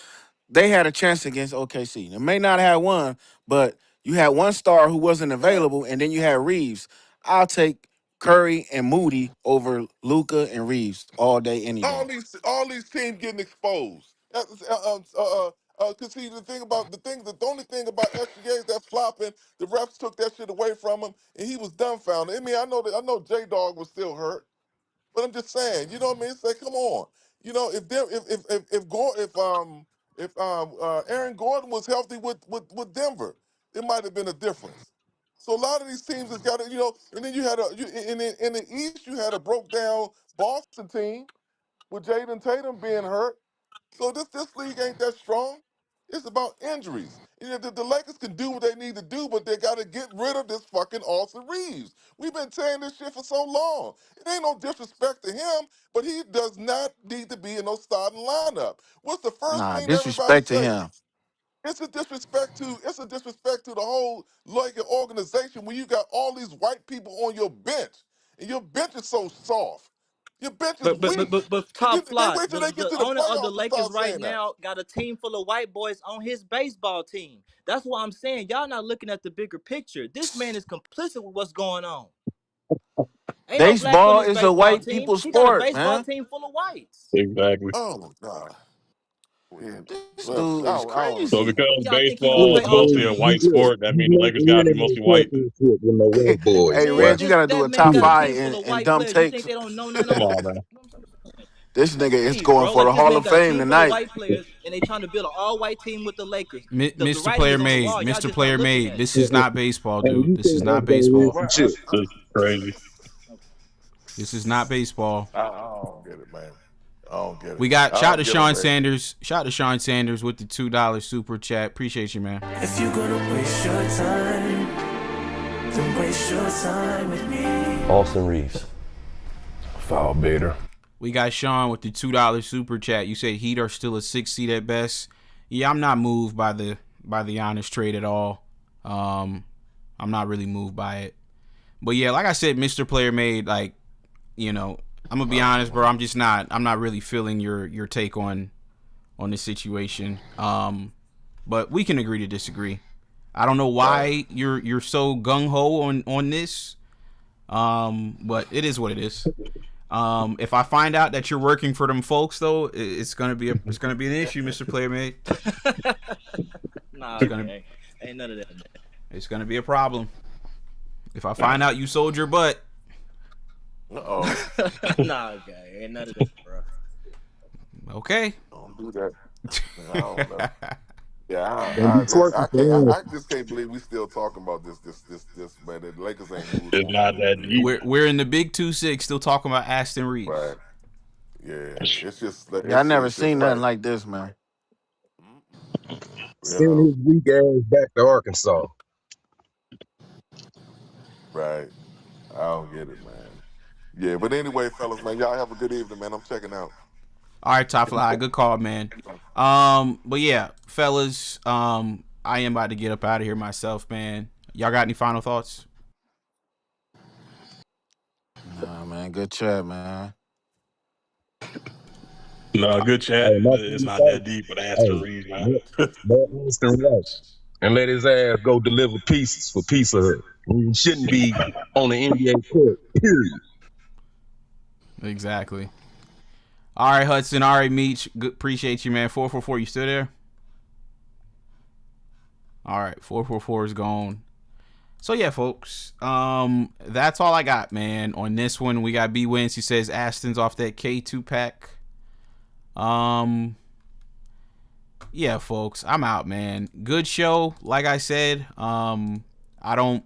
they had a chance against OKC. They may not have won, but you had one star who wasn't Yeah. available, and then you had Reeves. I'll take Curry and Moody over Luca and Reeves all day, any day. All these teams getting exposed. Cause see the only thing about SGA is that flopping. The refs took that shit away from him, and he was dumbfounded. I mean, I know J Dog was still hurt, but I'm just saying, you know what I mean? It's like, come on, you know, if Aaron Gordon was healthy with Denver, it might have been a difference. So a lot of these teams has got to, you know, and then you had in the East you had a broke down Boston team with Jaden Tatum being hurt. So this league ain't that strong. It's about injuries. You know, the Lakers can do what they need to do, but they got to get rid of this fucking Austin Reeves. We've been saying this shit for so long. It ain't no disrespect to him, but he does not need to be in no starting lineup. What's the first Nah, thing everybody disrespect to say? him. It's a disrespect to the whole Laker organization when you got all these white people on your bench, and your bench is so soft. Your bench is weak. But They top flight, wait till they get the to the owner of the playoffs to Lakers start right saying that. now got a team full of white boys on his baseball team. That's why I'm saying y'all not looking at the bigger picture. This man is complicit with what's going on. Ain't no blacks on Baseball his is a baseball white team. people He got a sport, baseball man. team full of whites. Exactly. Oh God. Yeah, This well, dude is I don't So know. crazy. because Y'all think he gonna baseball Look, play is all mostly a man, season? white look, sport, that you means the ain't Lakers got to be winning no mostly white. championship with no white boys, Hey, boy. Reg, you got to do That a man top got a Shit. five team full of and white dumb players. You think takes. they don't know nothing Come on? on, man. This nigga is Please, going bro. for Like the this Hall man of got a Fame team full of tonight. white players, and they trying to build an all-white team with the Lakers. The Mr. writing Player is on the Made, wall. Y'all Mr. just not Player looking Made. at it. This is not baseball, Hey, dude. you This is think not that's gonna win baseball. some Well, shit? This is crazy. This is not baseball. I don't get it, man. I don't get it. We got I shout don't to get it, Sean Reg. Sanders. Shout to Sean Sanders with the $2 super chat. Appreciate you, man. If you're gonna waste your time, then waste your time with me. Austin Reeves. Foul baiter. We got Sean with the $2 super chat. You say Heat are still a 6 seed at best. Yeah, I'm not moved by the Giannis trade at all. I'm not really moved by it. But yeah, like I said, Mr. Player Made, like, you know, I'm gonna be honest, bro. I'm not really feeling your take on the situation. But we can agree to disagree. I don't know why you're so gung ho on this. But it is what it is. If I find out that you're working for them folks, though, it's gonna be an issue, Mr. Player Made. Nah, It's gonna man. Ain't none of that, man. it's gonna be a problem. If I find out you sold your butt. Uh-oh. Nah, okay. Ain't none of that, bro. Okay. Don't do that. I don't know. Yeah, Don't be twerking for us. I just can't believe we still talking about this, man. The Lakers ain't moved It's on. not that deep. We're in the Big 2-6 still talking about Aston Reeves. Right. Yeah. It's just, Yeah, I never it's just seen nothing crazy. like this, man. You Send know. his weak ass back to Arkansas. Right. I don't get it, man. Yeah, but anyway, fellas, man, y'all have a good evening, man. I'm checking out. All right, Top Fly, good call, man. But yeah, fellas, I am about to get up out of here myself, man. Y'all got any final thoughts? Nah, man, good chat, man. No, good chat. Hey, my It's thing not is, that deep, but Aston hey, Reeves, man. let Austin right and let his ass go deliver pieces for Pizza Hut. He shouldn't be on the NBA court, period. Exactly. All right, Hudson. All right, Meech. Good, appreciate you, man. 444, you still there? All right, 444 is gone. So yeah, folks. That's all I got, man. On this one, we got B Wins. He says Aston's off that K2 pack. Yeah, folks. I'm out, man. Good show. Like I said, I don't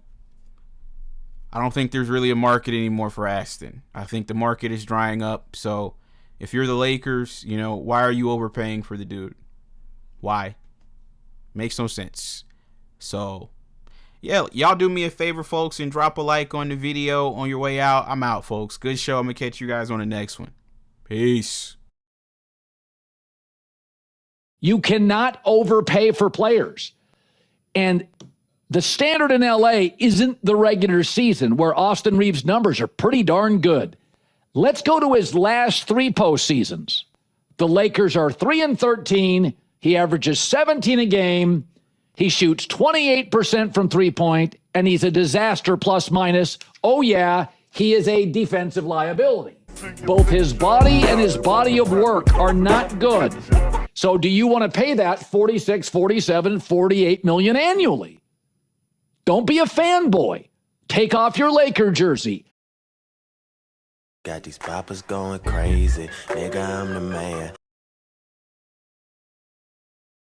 I don't think there's really a market anymore for Aston. I think the market is drying up. So if you're the Lakers, you know, why are you overpaying for the dude? Why? Makes no sense. So, yeah, y'all do me a favor, folks, and drop a like on the video on your way out. I'm out, folks. Good show. I'm going to catch you guys on the next one. Peace. You cannot overpay for players. And the standard in LA isn't the regular season, where Austin Reaves' numbers are pretty darn good. Let's go to his last 3 postseasons. The Lakers are 3-13. He averages 17 a game. He shoots 28% from three-point, and he's a disaster plus minus. Oh, yeah, he is a defensive liability. Both his body and his body of work are not good. So do you want to pay that 46, 47, 48 million annually? Don't be a fanboy. Take off your Laker jersey. Got these poppers going crazy. Nigga, I'm the man.